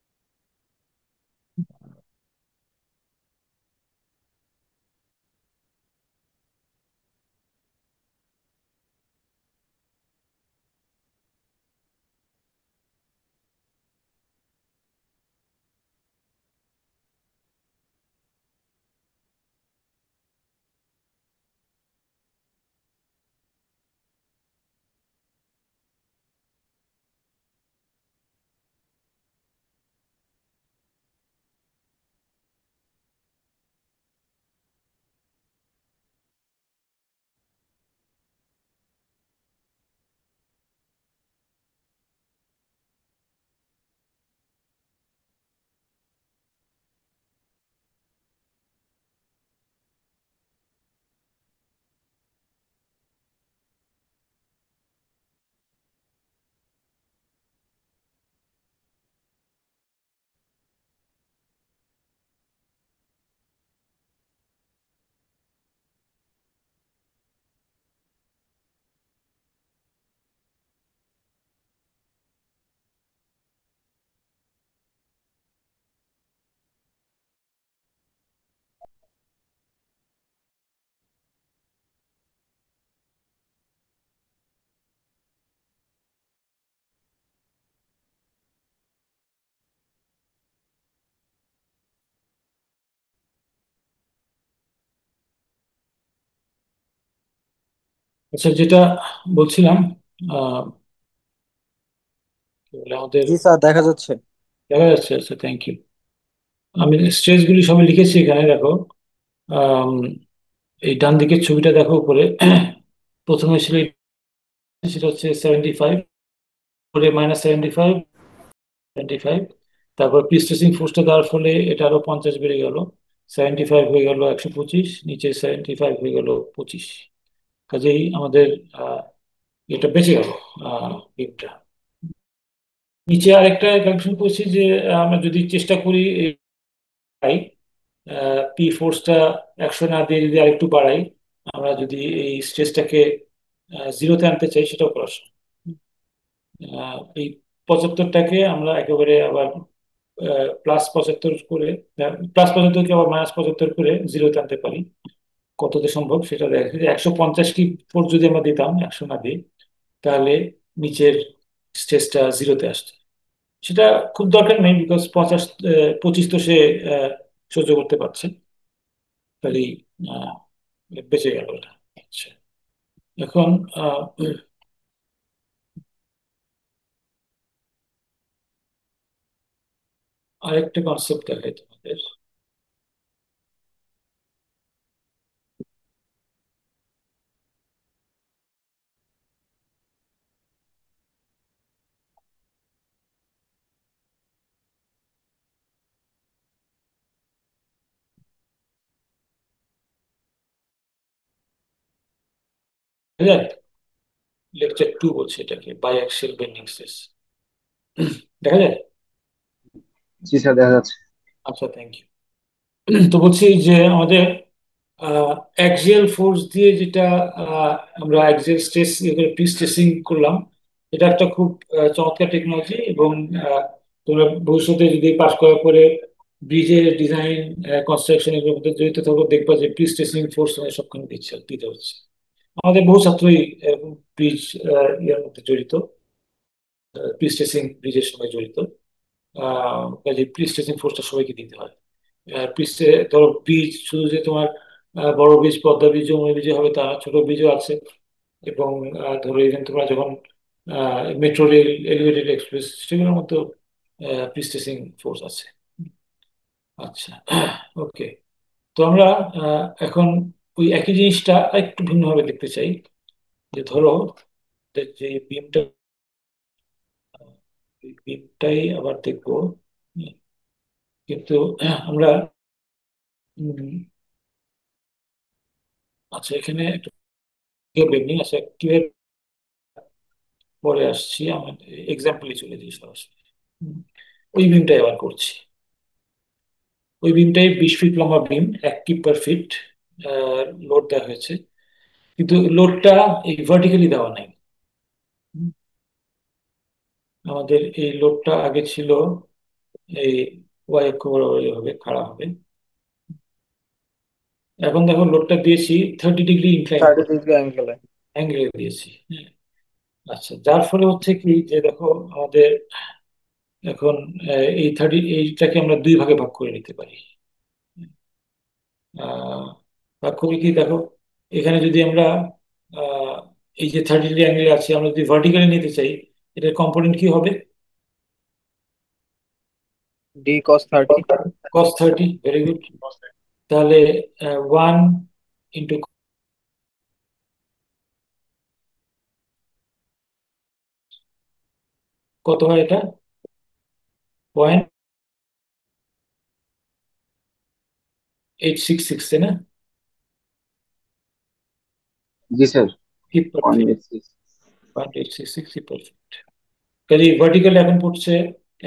আচ্ছা, যেটা বলছিলাম, আহ, কি বলে আমাদের, জি স্যার, দেখা যাচ্ছে। দেখা যাচ্ছে। আচ্ছা, থ্যাংক ইউ। আমি স্টেজগুলি সবই লিখেছি এখানে, দেখো। আম, এই ডান দিকের ছবিটা দেখো উপরে। প্রথমে ছিল, সেটা হচ্ছে 75, পরে -75, 75। তারপর প্রিস্টেসিং ফোর্সটা দেওয়ার ফলে এটা আরো 50 বেড়ে গেল, 75 হয়ে গেল 125, নিচে 75 হয়ে গেল 25। কাজেই আমাদের আহ, এটা বেঁচে গেল, বিমটা। নিচে আরেকটা ক্যালকুলেশন করছি যে আমরা যদি চেষ্টা করি পি ফোর্সটা 100 না দিয়ে যদি আরেকটু বাড়াই, আমরা যদি এই স্ট্রেসটাকে জিরোতে আনতে চাই, সেটাও করা সম্ভব। এই 75টাকে আমরা একেবারে আবার +75 করে, +75কে আবার -75 করে জিরোতে আনতে পারি। কতটা সম্ভব সেটা দেখা যায়। 150 কি ফোর্স যদি আমরা দিতাম, 100 না দিয়ে, তাহলে নিচের স্ট্রেসটা জিরোতে আসতো। সেটা খুব দরকার নেই, বিকজ 25 তো সে আহ, সহ্য করতে পারছে। তাহলেই আহ, বেঁচে গেল এটা। আচ্ছা, এখন আহ, আরেকটা কনসেপ্ট দেখাই তোমাদের। লেকচার 2 বলছে এটাকে, বাই অ্যাক্সিয়াল বেন্ডিং স্ট্রেস। দেখা যায়? জি স্যার, দেখা যাচ্ছে। আচ্ছা, থ্যাংক ইউ। তো বলছি যে আমাদের অ্যাক্সিয়াল ফোর্স দিয়ে যেটা আহ, আমরা অ্যাক্সিয়াল স্ট্রেস প্রি স্ট্রেসিং করলাম, এটা একটা খুব চমৎকার টেকনোলজি। এবং তোমরা ভবিষ্যতে যদি পাশ করার পরে ব্রিজের ডিজাইন, কনস্ট্রাকশন এগুলোর মধ্যে জড়িত থাকো, দেখবা যে প্রি স্ট্রেসিং ফোর্স সবখানে দিতে হচ্ছে। আমাদের বহু ছাত্রই এরকম ব্রিজ ইয়ের মধ্যে জড়িত, প্রি স্ট্রেসিং ব্রিজের সঙ্গে জড়িত। কাজে প্রি স্ট্রেসিং ফোর্সটা সবাইকে দিতে হয়। পিসে ধরো বীজ শুধু যে তোমার বড় বীজ, পদ্মা বীজ, যমুনা বীজ হবে তা না, ছোট বীজও আছে। এবং ধরো ইভেন তোমরা যখন মেট্রো রেল, এলিভেটেড এক্সপ্রেস, সেগুলোর মধ্যে প্রিস্টেসিং ফোর্স আছে। আচ্ছা, ওকে। তো আমরা এখন ওই একই জিনিসটা একটু ভিন্নভাবে দেখতে চাই। যে ধরো যে বিমটা, বিমটাই আবার দেখবো। হুম, কিন্তু আমরা উম, আচ্ছা, এখানে একটা বেন্ডিং আছে কিভাবে, পরে আসছি। আমার এক্সাম্পলে চলে যাই সরাসরি। ওই বিমটাই আবার করছি। ওই বিমটাই 20 ফিট লম্বা বিম, 1 কিপ পার ফিট লোড দেওয়া হয়েছে, কিন্তু লোডটা এই ভার্টিক্যালি দেওয়া নাই। হুম, আমাদের এই লোডটা আগে ছিল এই ওয়াই অক্ষ বরাবর এভাবে খাড়া হবে। এখন দেখো লোডটা দিয়েছি 30 ডিগ্রি ইনক্লাইন 30 ডিগ্রি অ্যাঙ্গেলে। অ্যাঙ্গেলে দিয়েছি। হ্যাঁ, আচ্ছা, যার ফলে হচ্ছে কি যে দেখো আমাদের এখন এইটাকে আমরা 2 ভাগে ভাগ করে নিতে পারি। আহ, ভাগ করি কি দেখো, এখানে যদি আমরা আহ, এই যে 30 ডিগ্রি অ্যাঙ্গেল আছে, আমরা যদি ভার্টিক্যালি নিতে চাই, এটার কম্পোনেন্ট কি হবে? D cos 30। cos 30, very good. তাহলে 1 ইন্টু কত হয় এটা? 0.866, তাই না? জি স্যার, কি পারফেক্ট, 186। 0.866 কি পারফেক্ট। কাজে ভার্টিক্যাল এখন পড়ছে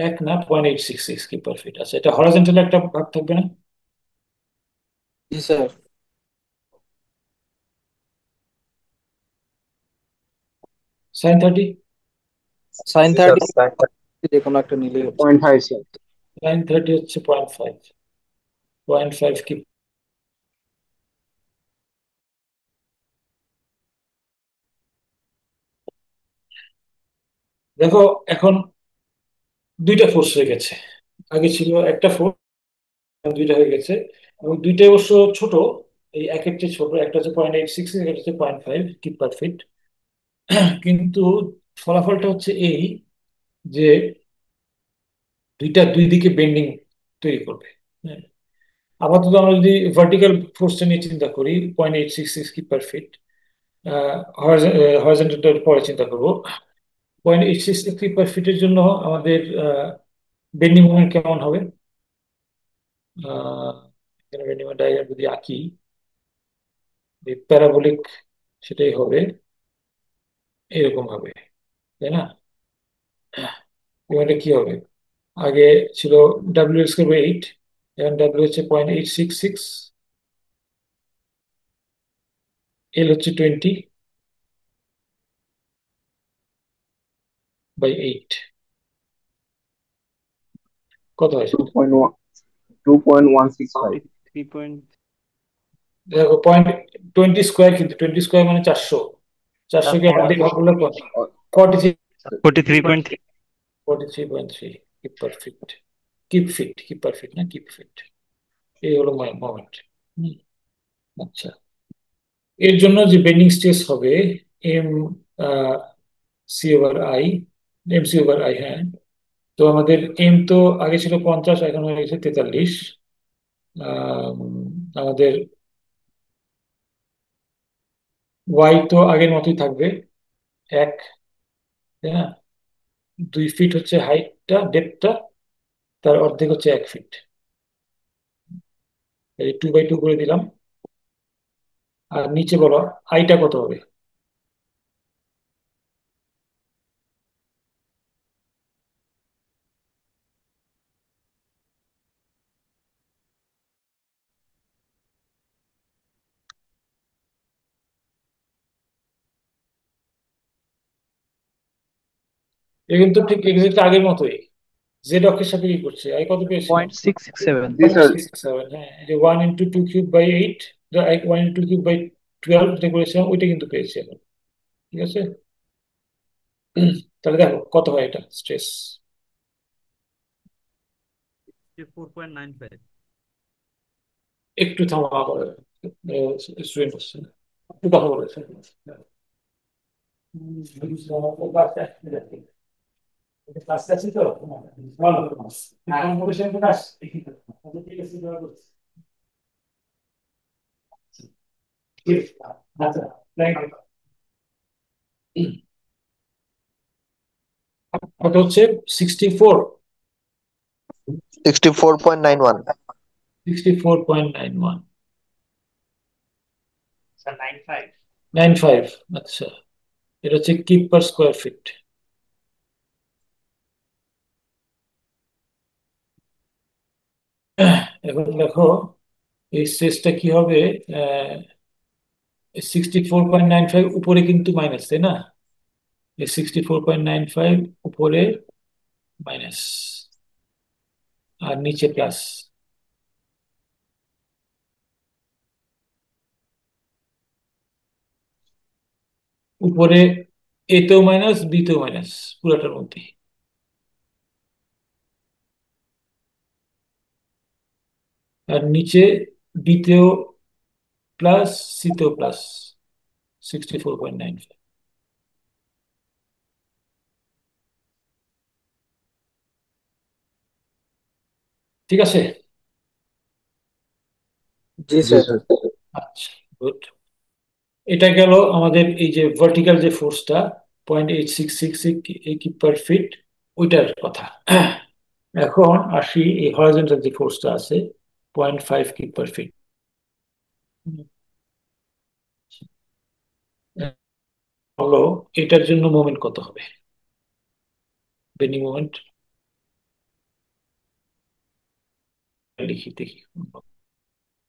1 না, 0.866 কি পারফেক্ট। আচ্ছা, এটা হরাইজন্টাল একটা ভাগ থাকবে না? জি স্যার। sin 30, সাইন জি স্যার, 30 যে কোনো একটা নিলেই হচ্ছে। 0.5 স্যার। sin 30 হচ্ছে 0.5, 0.5 কি? দেখো এখন দুইটা ফোর্স হয়ে গেছে, আগে ছিল একটা ফোর্স, দুইটা হয়ে গেছে, এবং দুইটাই অবশ্য ছোট, এই একের চেয়ে ছোট, একটা হচ্ছে 0.866, একটা হচ্ছে 0.5 কিপ পার ফিট। কিন্তু ফলাফলটা হচ্ছে এই যে দুইটা দুই দিকে বেন্ডিং তৈরি করবে। হ্যাঁ, আপাতত আমরা যদি ভার্টিক্যাল ফোর্সটা নিয়ে চিন্তা করি, 0.866 কিপ পার ফিট, হরাইজন্টাল পরে চিন্তা করবো। 0.866 কিপ পার ফিটের জন্য আমাদের বেন্ডিং মোমেন্ট কেমন হবে? আহ, এখানে বেন্ডিং মোমেন্ট ডায়াগ্রাম যদি আঁকি, প্যারাবোলিক সেটাই হবে, এরকম হবে, তাই না? এবং এটা কি হবে? আগে ছিল ডাব্লিউ স্কোয়ার বাই 8, এখন ডাব্লিউ হচ্ছে 0.866, এল হচ্ছে 20/8, কত হয় সেটা? 2.1 2.165। 43 দেখো 0.20 স্কোয়ার, কিন্তু 20 স্কোয়ার মানে 400, 400-কে 8 দিয়ে ভাগ করলে কত? 43, 43.3 43.3 kip per feet. Kip per feet না, কিপ ফিট। এই হলো মোমেন্ট। আচ্ছা, এর জন্য যে বেন্ডিং স্ট্রেস হবে M C over I, M C over I, হ্যাঁ। তো আমাদের এম তো আগে ছিল 50, এখন হয়ে গেছে 43। আমাদের ওয়াই তো আগের মতোই থাকবে, 1, তাই না? 2 ফিট হচ্ছে হাইটটা, ডেপথটা, তার অর্ধেক হচ্ছে 1 ফিট, এই 2/2 করে দিলাম। আর নিচে বলো আইটা কত হবে? এটা কিন্তু ঠিক এক্সাক্ট আগের মতোই, জেড অক্ষের সাথে কি করছে, আই কত পেয়েছিলাম? 0.667। জি স্যার। 0.667, হ্যাঁ। এই যে 1 × 2³/8, 1 × 2³/12 যেটা করেছিলাম ওইটা কিন্তু পেয়েছি এখন, ঠিক আছে? তাহলে দেখো কত হয় এটা স্ট্রেস। 4.95। একটু থামা করে স্টুডেন্ট হচ্ছে, একটু কথা বলেছে। ক্লাসে আছি তো, ভালো এখন বসে ক্লাস, ঠিক আছে, ঠিক আছে। আচ্ছা, থ্যাংক ইউ। ওটা হচ্ছে 64, 64.91। 64.91, 95। আচ্ছা, এটা হচ্ছে কিপ পার স্কোয়ার ফিট। এখন দেখো এই স্ট্রেসটা কি হবে। 64.95 উপরে কিন্তু মাইনাস, তাই না? এই 64.95 উপরে মাইনাস আর নিচে প্লাস। উপরে এতেও মাইনাস, বিতেও মাইনাস, পুরোটার মধ্যে। আর নিচে বিতেও প্লাস, সিতেও প্লাস 64.95। ঠিক আছে। জি জি স্যার। স্যার। আচ্ছা, গুড। এটা গেল আমাদের এই যে ভার্টিক্যাল যে ফোর্সটা 0.866 কিপ পার ফিট, ওইটার কথা। এখন আসি এই হরাইজন্টাল যে ফোর্সটা আছে 0.5 কিপ পার ফিট। হলো এটার জন্য মোমেন্ট কত হবে? বেন্ডিং মোমেন্ট লিখি দেখি,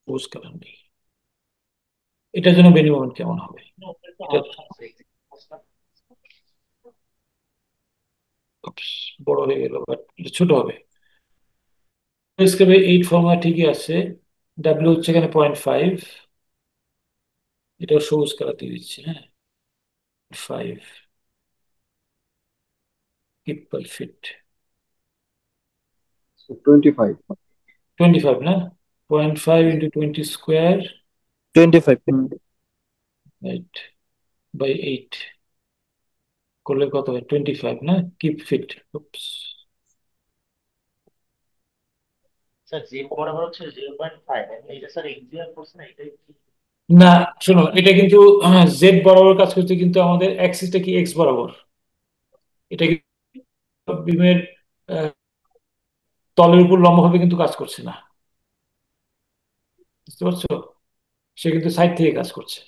বুঝ কারণ নেই। এটার জন্য বেন্ডিং মোমেন্ট কেমন হবে? এটা উps, বড় হয়ে গেল, বাট এটা ছোট হবে। স্কেপে 8 ফর্মুলা ঠিকই আছে। ডাব্লিউ হচ্ছে এখানে 0.5, এটাও সবুজ কালার দিয়ে দিচ্ছি, হ্যাঁ। 5 কিপ পার ফিট। 25। 25 না? 0.5 ইন্টু 20 স্কোয়ার, 25। রাইট, বাই 8 করলে কত হয়? 25 না? Kip feet. স্যার জিম বরাবর হচ্ছে 0.5, এটা স্যার এক্সিয়াল ফোর্স না, এটাই কি? না, শোনো, এটা কিন্তু জেড বরাবর কাজ করছে, কিন্তু আমাদের অ্যাক্সিসটা কি এক্স বরাবর। এটা কিন্তু বিমের তলের উপর লম্বভাবে কিন্তু কাজ করছে না, বুঝতে পারছো? সে কিন্তু সাইড থেকে কাজ করছে।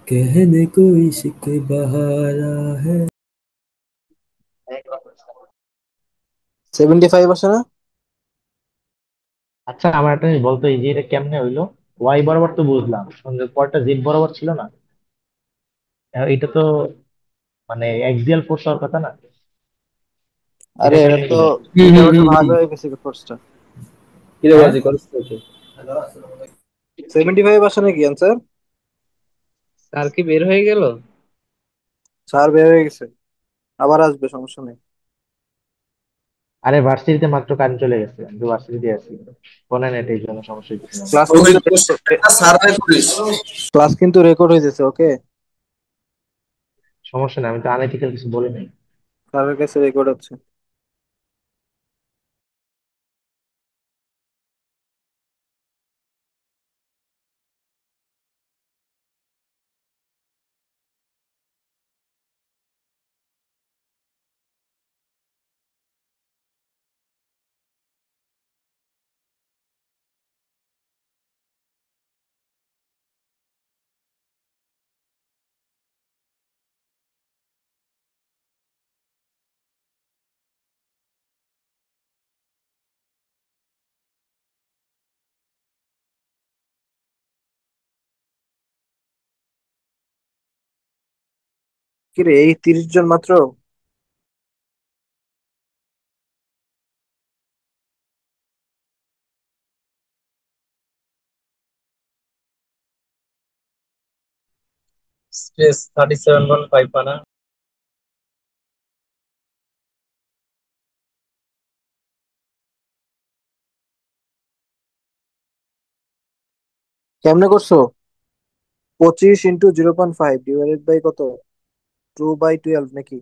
कहने कोई शिक बहारा है। 75 আসে না? আচ্ছা আমার একটা জিনিস বলতো, এই যে এটা কেমনে হইলো? ওয়াই বরাবর তো বুঝলাম, সঙ্গে পরটা জেড বরাবর ছিল না? এটা তো মানে এক্সিয়াল ফোর্স হওয়ার কথা না? আরে এটা এটা কেমনে তো হইলো? এটা হচ্ছে ভাগ হয়ে গেছে ফোর্সটা। কিরে হ্যাঁ, বাজি করছ তো? 75 আসে নাকি অ্যান্সার? স্যার কি বের হয়ে গেল? স্যার বের হয়ে গেছে, আবার আসবে, সমস্যা নেই। আরে ভার্সিটিতে মাত্র কারেন্ট চলে গেছে, আমি তো ভার্সিটিতে আছি, ফোনে নেট, এই জন্য সমস্যা হচ্ছে। ক্লাস ওই কিন্তু কোশ্চেনটা সার্ভে করিস। ক্লাস কিন্তু রেকর্ড হইতেছে, ওকে? সমস্যা নেই, আমি তো আনএথিক্যাল কিছু বলি নাই। স্যারের কাছে রেকর্ড হচ্ছে। কিরে, এই 30 জন মাত্র? স্পেস 37.5 পানা। কেমনে করছো? 25 × 0.5 ডিভাইডেড বাই কত? 2/12 নাকি?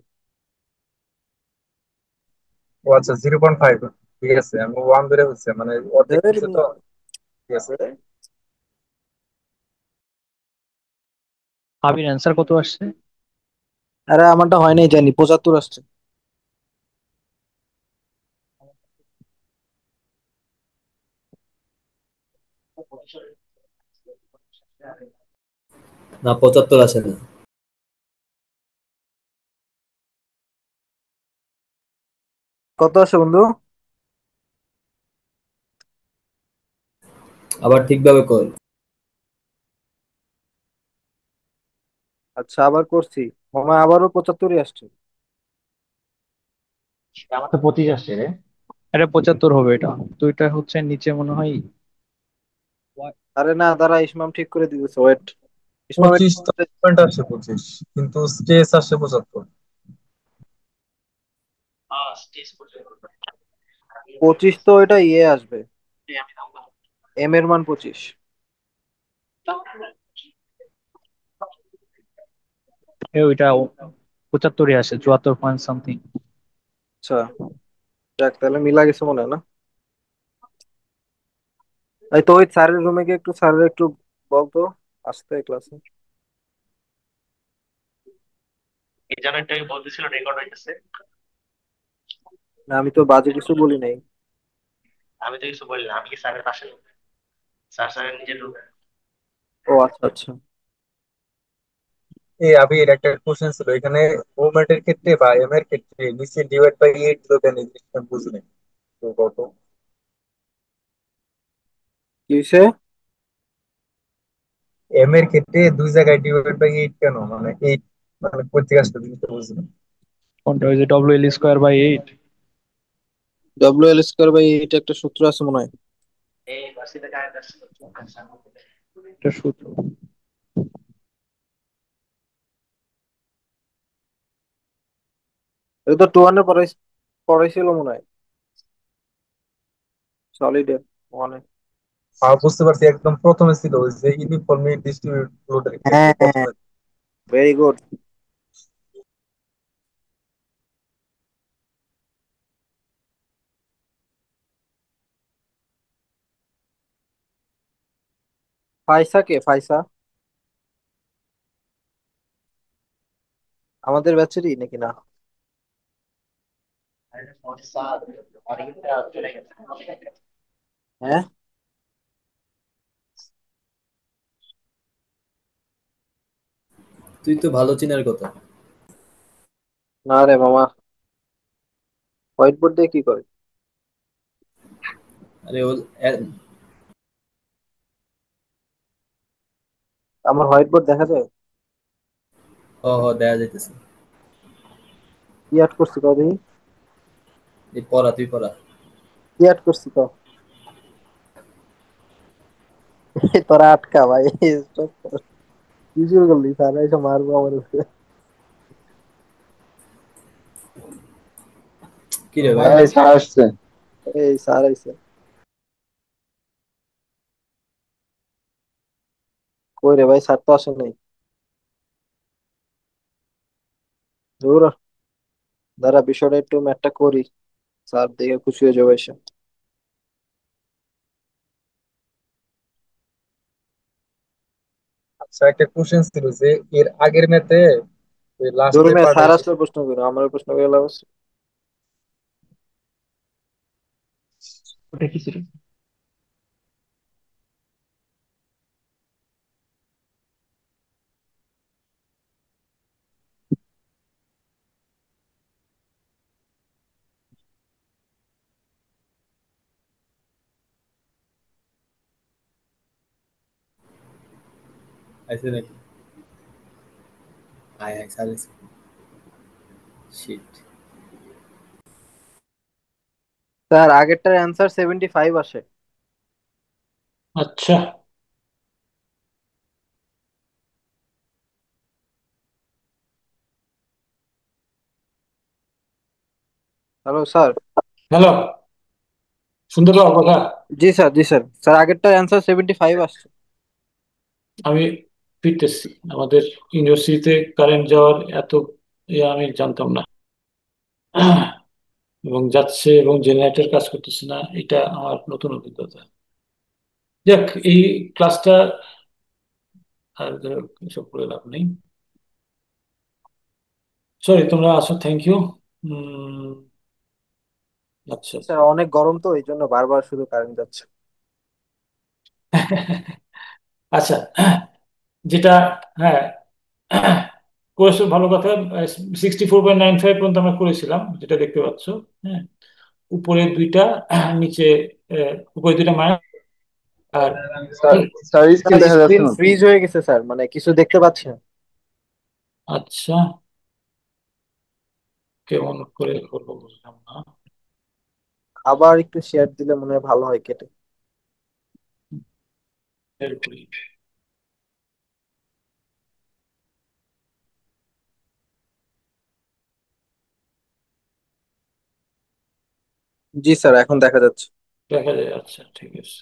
ও আচ্ছা 0.5, ঠিক আছে, আমি ওয়ান ধরে হচ্ছে মানে অর্ধেক ধের কিছু তো। মিয়া, ঠিক আছে। ধের। আবির অ্যান্সার কত আসছে? আরে আমারটা হয় নাই, জানি 75 আসছে। না, 75 আসে না। কত আসে বন্ধু? আবার ঠিকভাবে কর। আচ্ছা, আবার করছি। মামা আবারও 75-ই আসছে। আমার তো 25 আসছে রে। এটা 75 হবে এটা। তো এটা হচ্ছে নিচে মনে হয় আরে না, দাঁড়া, ইসমাম ঠিক করে দিতেছে, ওয়েট। ইসমাম 25 আসছে 25, কিন্তু স্পেস আসছে 75। 25 তো এটা ইয়ে আসবে, এম এর মান 25। ওইটা 75-ই আসে, 74 পয়েন্ট সামথিং। আচ্ছা, যাক, তাহলে মিলা গেছে মনে হয় না। এই তো ওই স্যারের রুমে গিয়ে একটু স্যারের একটু বলতো, আসতে ক্লাসে। এই জন্য একটা বলতেছিল রেকর্ড হইতেছে। না, আমি তো বাজে কিছু বলি নাই। আমি তো কিছু বলি না, আমি কি স্যারের পাশে লোক? স্যার স্যারের নিজের রুমে। ও আচ্ছা আচ্ছা। এই আবির একটা কোশ্চেন ছিল এখানে, মুভমেন্টের ক্ষেত্রে বা এম এর ক্ষেত্রে নিচে ডিভাইড বাই 8 দিল কেন, এই জিনিসটা আমি বুঝি নাই। তো কত? কি হয়েছে? এম এর ক্ষেত্রে দুই জায়গায় ডিভাইড বাই 8 কেন, মানে 8 মানে কোথেকে আসলে জিনিসটা বুঝি না। কোনটা? ওই যে WL²/8। WL² এটা একটা সূত্র আছে মনে হয়। এই ভার্সিটিতে কারেন্ট আসছে। এটা সূত্র। এটা তো 200 পড়াইছিল মনে হয়, সলিড ওয়ানে। বুঝতে পারছি, একদম প্রথমে ছিল ওই যে ইউনিফর্মলি ডিস্ট্রিবিউটেড ক্ষেত্রে হ্যাঁ, প্রথমে। Very good. ফাইসা কে? ফাইসা আমাদের ব্যাচেরই নাকি না? হ্যাঁ। তুই তো ভালো চিনার কথা। না রে মামা, হোয়াইট বোর্ড দিয়ে কি করে? আরে ও এ- আমার হোয়াইট বোর্ড দেখা যায়? হ হ, দেয়া যাইতেছে। কি অ্যাড করছি কও দেখি। এই পড়া, তুই পড়া। কি অ্যাড করছি কও। তোরা আটকা ভাই, stop কর। কি শুরু করলি? স্যার এসে মারবো আমার উপরে। কি রে ভাই? ভাই স্যার আসছে। এই স্যার আইছে। কই রে ভাই, স্যার তো আসে নাই। ধুর, দাঁড়া, বিষয়টা একটু ম্যাটটা করি, স্যার দেখে খুশি হয়ে যাবে এসে। আচ্ছা, একটা কোশ্চেন ছিল যে এর আগের ম্যাথে ওই লাস্ট ধরু যে মিয়া, পার্ট স্যার হইতো। আসলে প্রশ্ন করো, আমার প্রশ্ন করে লাভ আছে? ওটা কি ছিল? আইসে নাকি? আয় আয় সার্ভিস। শিট। স্যার আগেরটার অ্যান্সার 75 আসে। আচ্ছা, হ্যালো স্যার। হ্যালো, শুনতে পাও কথা? জি স্যার, জি স্যার। স্যার আগেরটা অ্যান্সার 75 আসছে। আমি ফিরতেছি। আমাদের ইউনিভার্সিটিতে কারেন্ট যাওয়ার এত আমি জানতাম না। এবং যাচ্ছে এবং জেনারেটর কাজ করতেছে না, এটা আমার নতুন অভিজ্ঞতা। যাক, এই ক্লাসটা আর এসব করে লাভ নেই। সরি, তোমরা আসো, থ্যাংক ইউ। আচ্ছা। স্যার অনেক গরম তো এই জন্য বারবার শুধু কারেন্ট যাচ্ছে। আচ্ছা, যেটা, হ্যাঁ, করেছো ভালো কথা। 64.95 পর্যন্ত আমরা করেছিলাম, যেটা দেখতে পাচ্ছ। হ্যাঁ, উপরে দুইটা, নিচে উপরে দুইটা মাইনাস। আর স্যার, স্যার স্ক্রিন দেখা যাচ্ছে স্ক্রিন না তো। ফ্রিজ হয়ে গেছে স্যার, মানে কিছু দেখতে পাচ্ছি না। আচ্ছা, কেমন করে করবো বুঝলাম না। আবার একটু শেয়ার দিলে মনে হয় ভালো হয় কেটে। এরপরে জি স্যার, এখন দেখা যাচ্ছে। দেখা যায়। আচ্ছা, ঠিক আছে।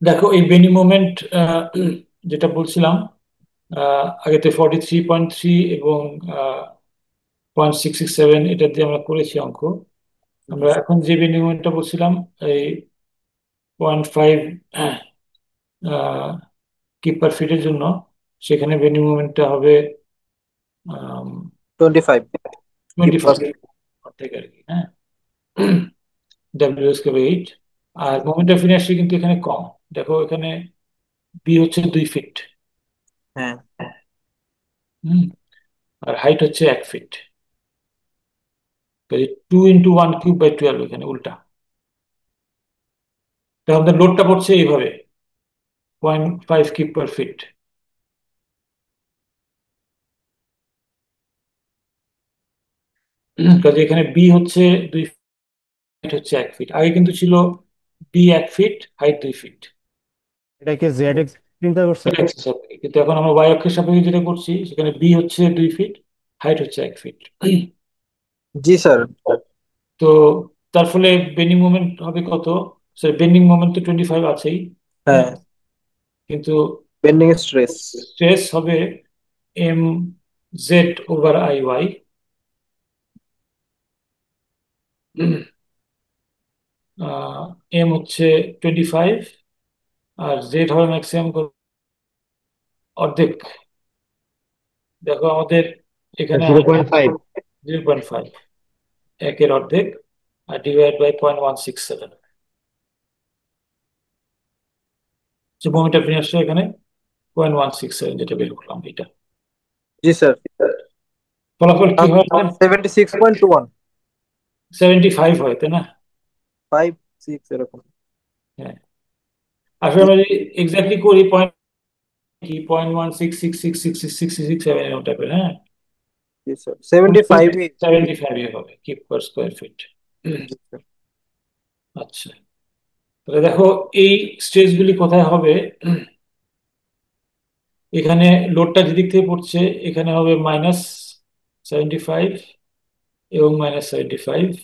দেখো, এই বেনি মোমেন্ট যেটা বলছিলাম, আগেতে 43.3 এবং 0.667, এটা দিয়ে আমরা করেছি অঙ্ক। জি আমরা স্যার। এখন যে বেনি মোমেন্টটা বলছিলাম, এই 0.5 কিপ পার ফিটের জন্য, সেখানে বেনি মোমেন্টটা হবে 25 কিপ 25 পার। অর্ধেক আর কি। হ্যাঁ, WS/8। আর মোমেন্ট অফ ইনার্সি কিন্তু এখানে কম। দেখো, এখানে বি হচ্ছে 2 ফিট। হ্যাঁ। হুম। আর হাইট হচ্ছে 1 ফিট। 2 × 1³/12, এখানে উল্টা। তাহলে আমাদের লোডটা পড়ছে এইভাবে, 0.5 কিপ পার ফিট। কাজে এখানে বি হচ্ছে 2 ফিট, হাইট হচ্ছে 1 ফিট। আগে কিন্তু ছিল বি 1 ফিট, হাইট 2 ফিট। এটা কি জেড এক্স চিন্তা করছেন? এটা হচ্ছে সাপেক্ষে। কিন্তু এখন আমরা ওয়াই অক্ষের সাপেক্ষে যেটা করছি, সেখানে বি হচ্ছে 2 ফিট, হাইট হচ্ছে 1 ফিট। জি স্যার। তো তার ফলে বেন্ডিং মোমেন্ট হবে কত? স্যার, বেন্ডিং মোমেন্ট তো 25 আছেই। হ্যাঁ, হ্যাঁ। কিন্তু বেন্ডিং স্ট্রেস। স্ট্রেস হবে mz/iy। এম হচ্ছে 25, আর জেড হবে ম্যাক্সিমাম অর্ধেক। দেখো, আমাদের এখানে 0.5। 0.5, একের অর্ধেক, আর ডিভাইড বাই 0.167। যে মোমেন্ট অফ ইনার্সিয়া এখানে 0.167, যেটা বের করলাম এটা। জি স্যার। ফলাফল কি হয়? 76.21। 75 হয়, তাই না? 5 6 এরকম। হ্যাঁ, আসলে আমরা যদি এক্স্যাক্টলি করি, পয়েন্ট কি 0.166666667 এরকম টাইপের। হ্যাঁ, জি স্যার, 75ই। 75 হবে কিপ/স্কয়ার ফিট। জি স্যার। আচ্ছা, তাহলে দেখো, এই স্ট্রেসগুলি কোথায় হবে? এখানে লোডটা যেদিক থেকে পড়ছে, এখানে হবে -75 এবং -75।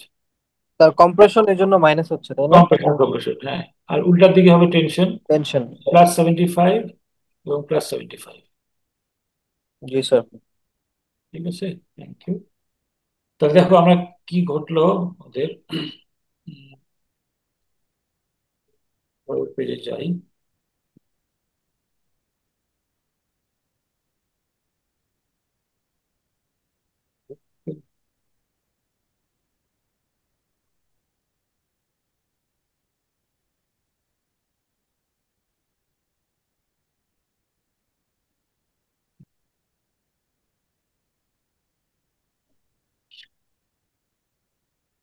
তার কম্প্রেশন এর জন্য মাইনাস হচ্ছে তাই না? কম্প্রেশন, কম্প্রেশন, হ্যাঁ। আর উল্টার দিকে হবে টেনশন, টেনশন। +75 এবং +75। জি স্যার। ঠিক আছে, থ্যাংক ইউ। তাহলে দেখো, আমরা কি ঘটলো ওদের। পরের পেজে যাই।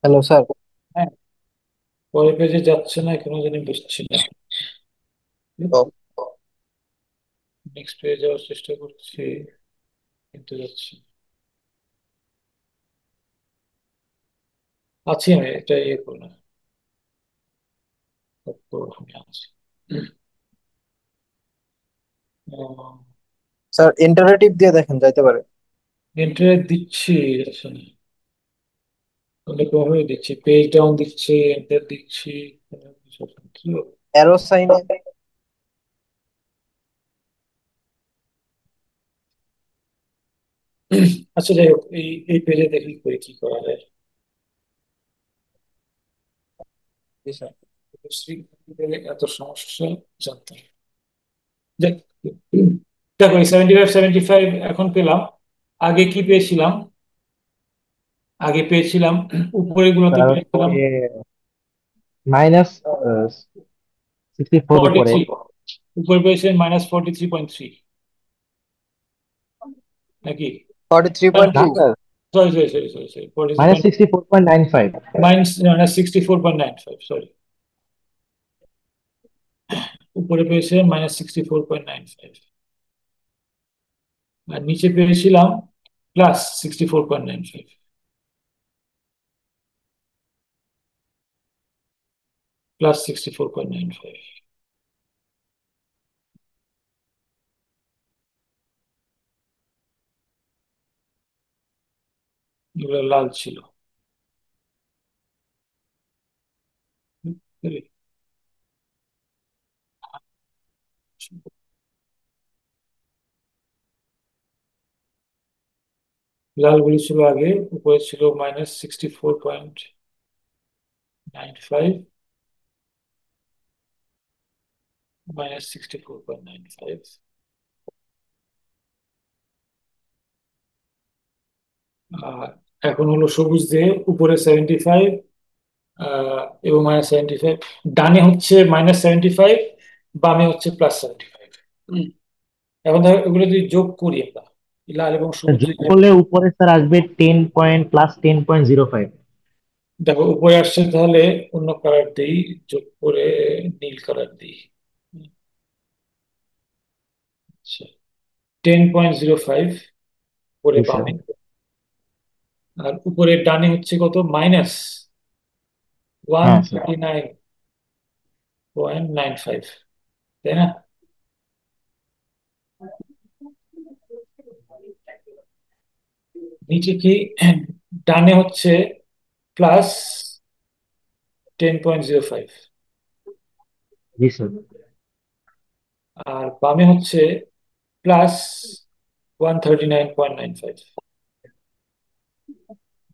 Hello sir. হ্যাঁ, পরের পেজে যাচ্ছে না কেন জানি, বুঝছি না। নেক্সট পেজে যাওয়ার চেষ্টা করছি, কিন্তু যাচ্ছি না। আছি আমি, এটা ইয়ে করো না। তারপর আমি আছি। আহ, স্যার ইন্টারেটিভ দিয়ে দেখেন যাইতে পারে। এন্টার দিচ্ছি, আচ্ছা অনেকভাবে দিচ্ছি, পেজ ডাউন দিচ্ছি, এন্টার দিচ্ছি, কি হবে? অ্যারো সাইনে আচ্ছা যাই হোক, এই এই পেজে দেখি করে কি করা যায়। এত সমস্যা জানতাম। যাক, দেখো এই 75 75 এখন পেলাম। আগে কি পেয়েছিলাম? আগে পেয়েছিলাম উপরে গুলোতে তার পেয়েছিলাম হচ্ছে -64 উপরে। 43, উপরে পেয়েছিলেন -43.3 নাকি? 43.2। না sir, sorry sorry sorry sorry sorry 43, -64.95। -64.95, sorry. উপরে পেয়েছিলেন -64.95 আর নিচে পেয়েছিলাম +64.95, +64.95। এগুলো লাল ছিল। লালগুলি ছিল আগে, উপরে ছিল -64.95, -64.95। আর এখন হলো সবুজ দিয়ে উপরে 75 এবং -75, ডানে হচ্ছে -75, বামে হচ্ছে +75। এখন ধরো এগুলো যদি যোগ করি আমরা, লাল এবং সবুজ যোগ যদি করলে উপরে স্যার আসবে 10.+10.05। দেখো উপরে আসছে, তাহলে অন্য কালার দিই, যোগ করে নীল কালার দিই। আচ্ছা, 10.05 উপরে জি স্যার। বামে, আর উপরে ডানে হচ্ছে কত, মাইনাস ওয়ান হ্যাঁ sir. Thirty nine point nine five তাই না? নিচে কি, ডানে হচ্ছে +10.05 জি স্যার। আর বামে হচ্ছে +139.95,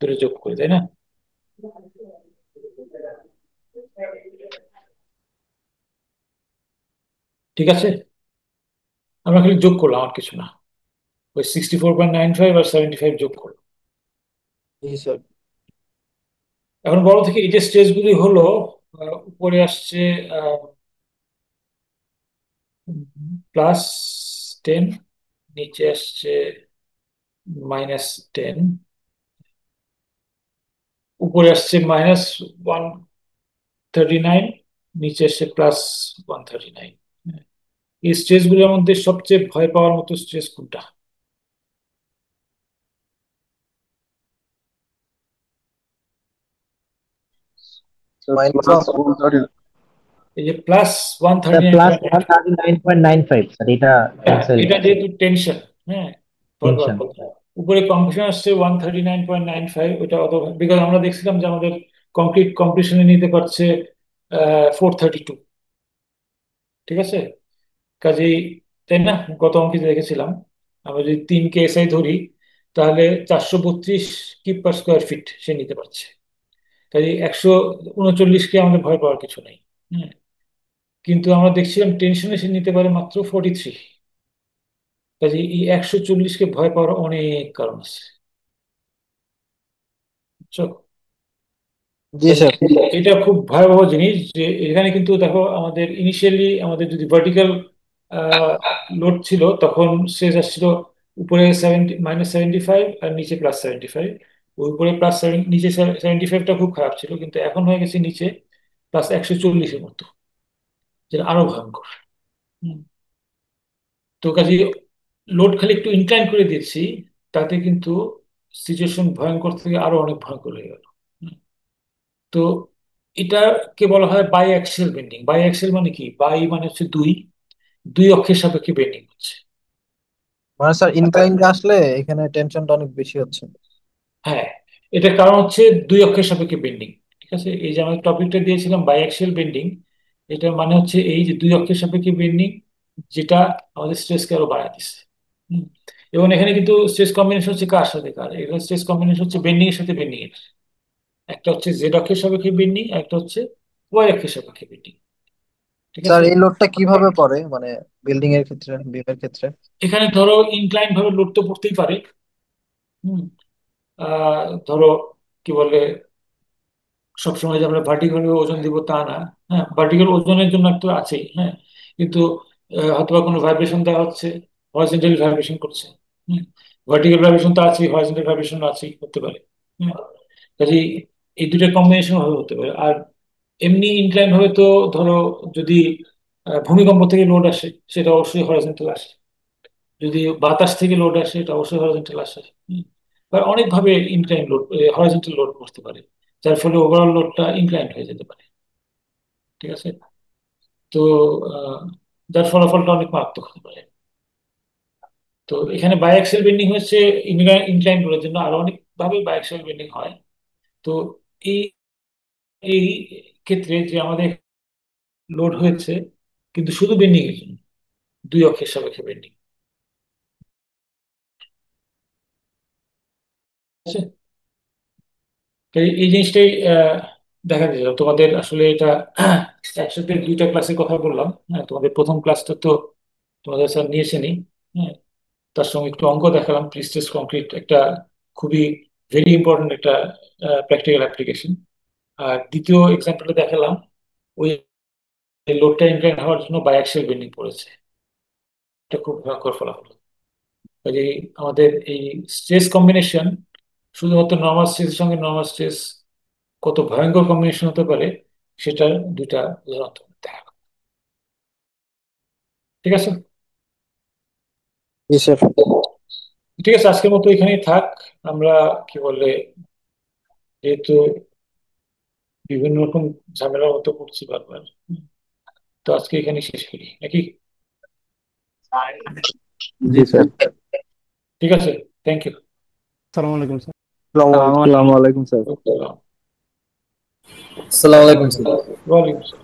দুটো যোগ করি তাই না? ঠিক আছে, আমরা খালি যোগ করলাম, আর কিছু না। ওই 64.95 আর 75 যোগ করলাম। জি স্যার। এখন বড় থেকে এই যে স্টেজগুলি হলো, উপরে আসছে +10, নিচে আসছে -10, উপরে আসছে -139, নিচে আসছে +139। এই স্ট্রেসগুলোর মধ্যে সবচেয়ে ভয় পাওয়ার মতো স্ট্রেস কোনটা? প্লাস 130। এই যে plus one thirty nine plus point 139.95 sir, এটা ক্যান্সেল এটা আছে। যেহেতু টেনশন, হ্যাঁ, ভয় পাওয়ার টেনশন। কথা। উপরে কম্প্রেশন আসছে 139.95, ওটা অত, বিকজ আমরা দেখছিলাম যে আমাদের কমপ্লিশনে নিতে পারছে 432, ঠিক আছে? কাজেই, তাই না, গত অঙ্কে দেখেছিলাম, আমরা যদি 3 কে SI ধরি, তাহলে 432 কিপ পার স্কোয়ার ফিট সে নিতে পারছে। কাজে 139কে আমাদের ভয় পাওয়ার কিছু নেই। হ্যাঁ, কিন্তু আমরা দেখছিলাম টেনশনে সে নিতে পারে মাত্র 43। কাজে এই 140কে ভয় পাওয়ার অনেক কারণ আছে, বুঝছো? জি কাজে স্যার। এটা খুব ভয়াবহ জিনিস, যে এখানে কিন্তু দেখো আমাদের ইনিশিয়ালি আমাদের যদি ভার্টিক্যাল লোড ছিল, তখন শেষ আসছিল উপরে -75 আর নিচে +75। ওই উপরে নিচে 75টা খুব খারাপ ছিল, কিন্তু এখন হয়ে গেছে নিচে +140-এর মতো, যেটা আরো ভয়ঙ্কর। হুম। তো কাজে লোড খালি একটু ইনক্লাইন করে দিচ্ছি, তাতে কিন্তু সিচুয়েশন ভয়ঙ্কর থেকে আরো অনেক ভয়ঙ্কর হয়ে গেল। হুম। তো এটাকে বলা হয় biaxial bending. Biaxial মানে কি? বাই মানে হচ্ছে দুই, দুই অক্ষের সাপেক্ষে বেন্ডিং হচ্ছে। মানে স্যার ইনক্লাইনটা আসলে এখানে টেনশনটা অনেক বেশি হচ্ছে। হ্যাঁ, এটার কারণ হচ্ছে দুই অক্ষের সাপেক্ষে বেন্ডিং। ঠিক আছে, এই যে আমি টপিকটা দিয়েছিলাম বাইঅ্যাক্সিয়াল বেন্ডিং, এটার মানে হচ্ছে এই যে দুই অক্ষের সাপেক্ষে বেন্ডিং, যেটা আমাদের স্ট্রেসকে আরো বাড়ায় দিচ্ছে। হুম। এবং এখানে কিন্তু স্ট্রেস কম্বিনেশন হচ্ছে কার সাথে কার, এখানে স্ট্রেস কম্বিনেশন হচ্ছে বেন্ডিং এর সাথে বেন্ডিং এর। একটা হচ্ছে জেড অক্ষের সাপেক্ষে বেন্ডিং, একটা হচ্ছে ওয়াই অক্ষের সাপেক্ষে বেন্ডিং। ঠিক স্যার আছে, এই লোডটা কিভাবে পড়ে মানে বিল্ডিং এর ক্ষেত্রে, বিমের ক্ষেত্রে? এখানে ধরো ইনক্লাইন ভাবে লোড তো পড়তেই পারে। হুম। ধরো কি বলে, সবসময় যে আমরা ভার্টিক্যাল ওজন দিব তা না। হ্যাঁ, ভার্টিক্যাল ওজনের জন্য একটা আছেই, হ্যাঁ, কিন্তু হয়তোবা কোনো ভাইব্রেশন দেওয়া হচ্ছে, হরিজন্টাল ভাইব্রেশন করছে। ভার্টিক্যাল ভাইব্রেশন তো আছেই, হরিজন্টাল ভাইব্রেশন আছেই, হতে পারে। হ্যাঁ, কাজেই এই দুটো কম্বিনেশন ভাবে হতে পারে। আর এমনি ইনক্লাইন ভাবে তো ধরো যদি ভূমিকম্প থেকে লোড আসে, সেটা অবশ্যই হরিজন্টাল আসে। যদি বাতাস থেকে লোড আসে, এটা অবশ্যই হরিজন্টাল আসে। বা অনেকভাবে ইনক্লাইন লোড, হরিজন্টাল লোড করতে পারে, যার ফলে ওভারঅল লোডটা ইনক্লাইন্ড হয়ে যেতে পারে। ঠিক আছে, তো আহ, যার ফলাফলটা অনেক মারাত্মক হতে পারে। তো এখানে বায়াক্সিয়াল বেন্ডিং হচ্ছে ইনক্লাইন লোডের জন্য, আরো অনেক ভাবে বায়াক্সিয়াল বেন্ডিং হয়। তো এই এই ক্ষেত্রে যে আমাদের লোড হয়েছে কিন্তু শুধু বেন্ডিং এর জন্য, দুই অক্ষের সাপেক্ষে বেন্ডিং। ঠিক আছে, তো এই জিনিসটাই দেখা যায় তোমাদের আসলে এটা একসাথে দুইটা ক্লাসের কথা বললাম। হ্যাঁ, তোমাদের প্রথম ক্লাসটা তো তোমাদের স্যার নিয়েছেনই। হ্যাঁ, তার সঙ্গে একটু অঙ্ক দেখালাম, প্রিস্টেস কংক্রিট একটা খুবই ভেরি ইম্পর্টেন্ট একটা প্র্যাকটিক্যাল অ্যাপ্লিকেশন। আর দ্বিতীয় এক্সাম্পলটা দেখালাম, ওই লোডটা ইনক্লাইন হওয়ার জন্য বায়াক্সিয়াল বেন্ডিং পড়েছে। এটা খুব ভয়ঙ্কর ফলাফল। কাজে আমাদের এই স্ট্রেস কম্বিনেশন, শুধুমাত্র নর্মাল স্ট্রেসের সঙ্গে নর্মাল স্ট্রেস কত ভয়ঙ্কর কম্বিনেশন হতে পারে, সেটার দুইটা উদাহরণ তোমাদের দেখাবো। ঠিক আছে, জি স্যার। ঠিক আছে, আজকের মতো এখানেই থাক। আমরা কি বলে, যেহেতু বিভিন্ন রকম ঝামেলার মতো পড়ছি বারবার, তো আজকে এখানে শেষ করি নাকি? জি স্যার। ঠিক আছে, থ্যাংক ইউ। আসসালামু আলাইকুম স্যার। আসসালামু আলাইকুম স্যার। আসসালামু আলাইকুম স্যার। ওয়ালাইকুম আসসালাম।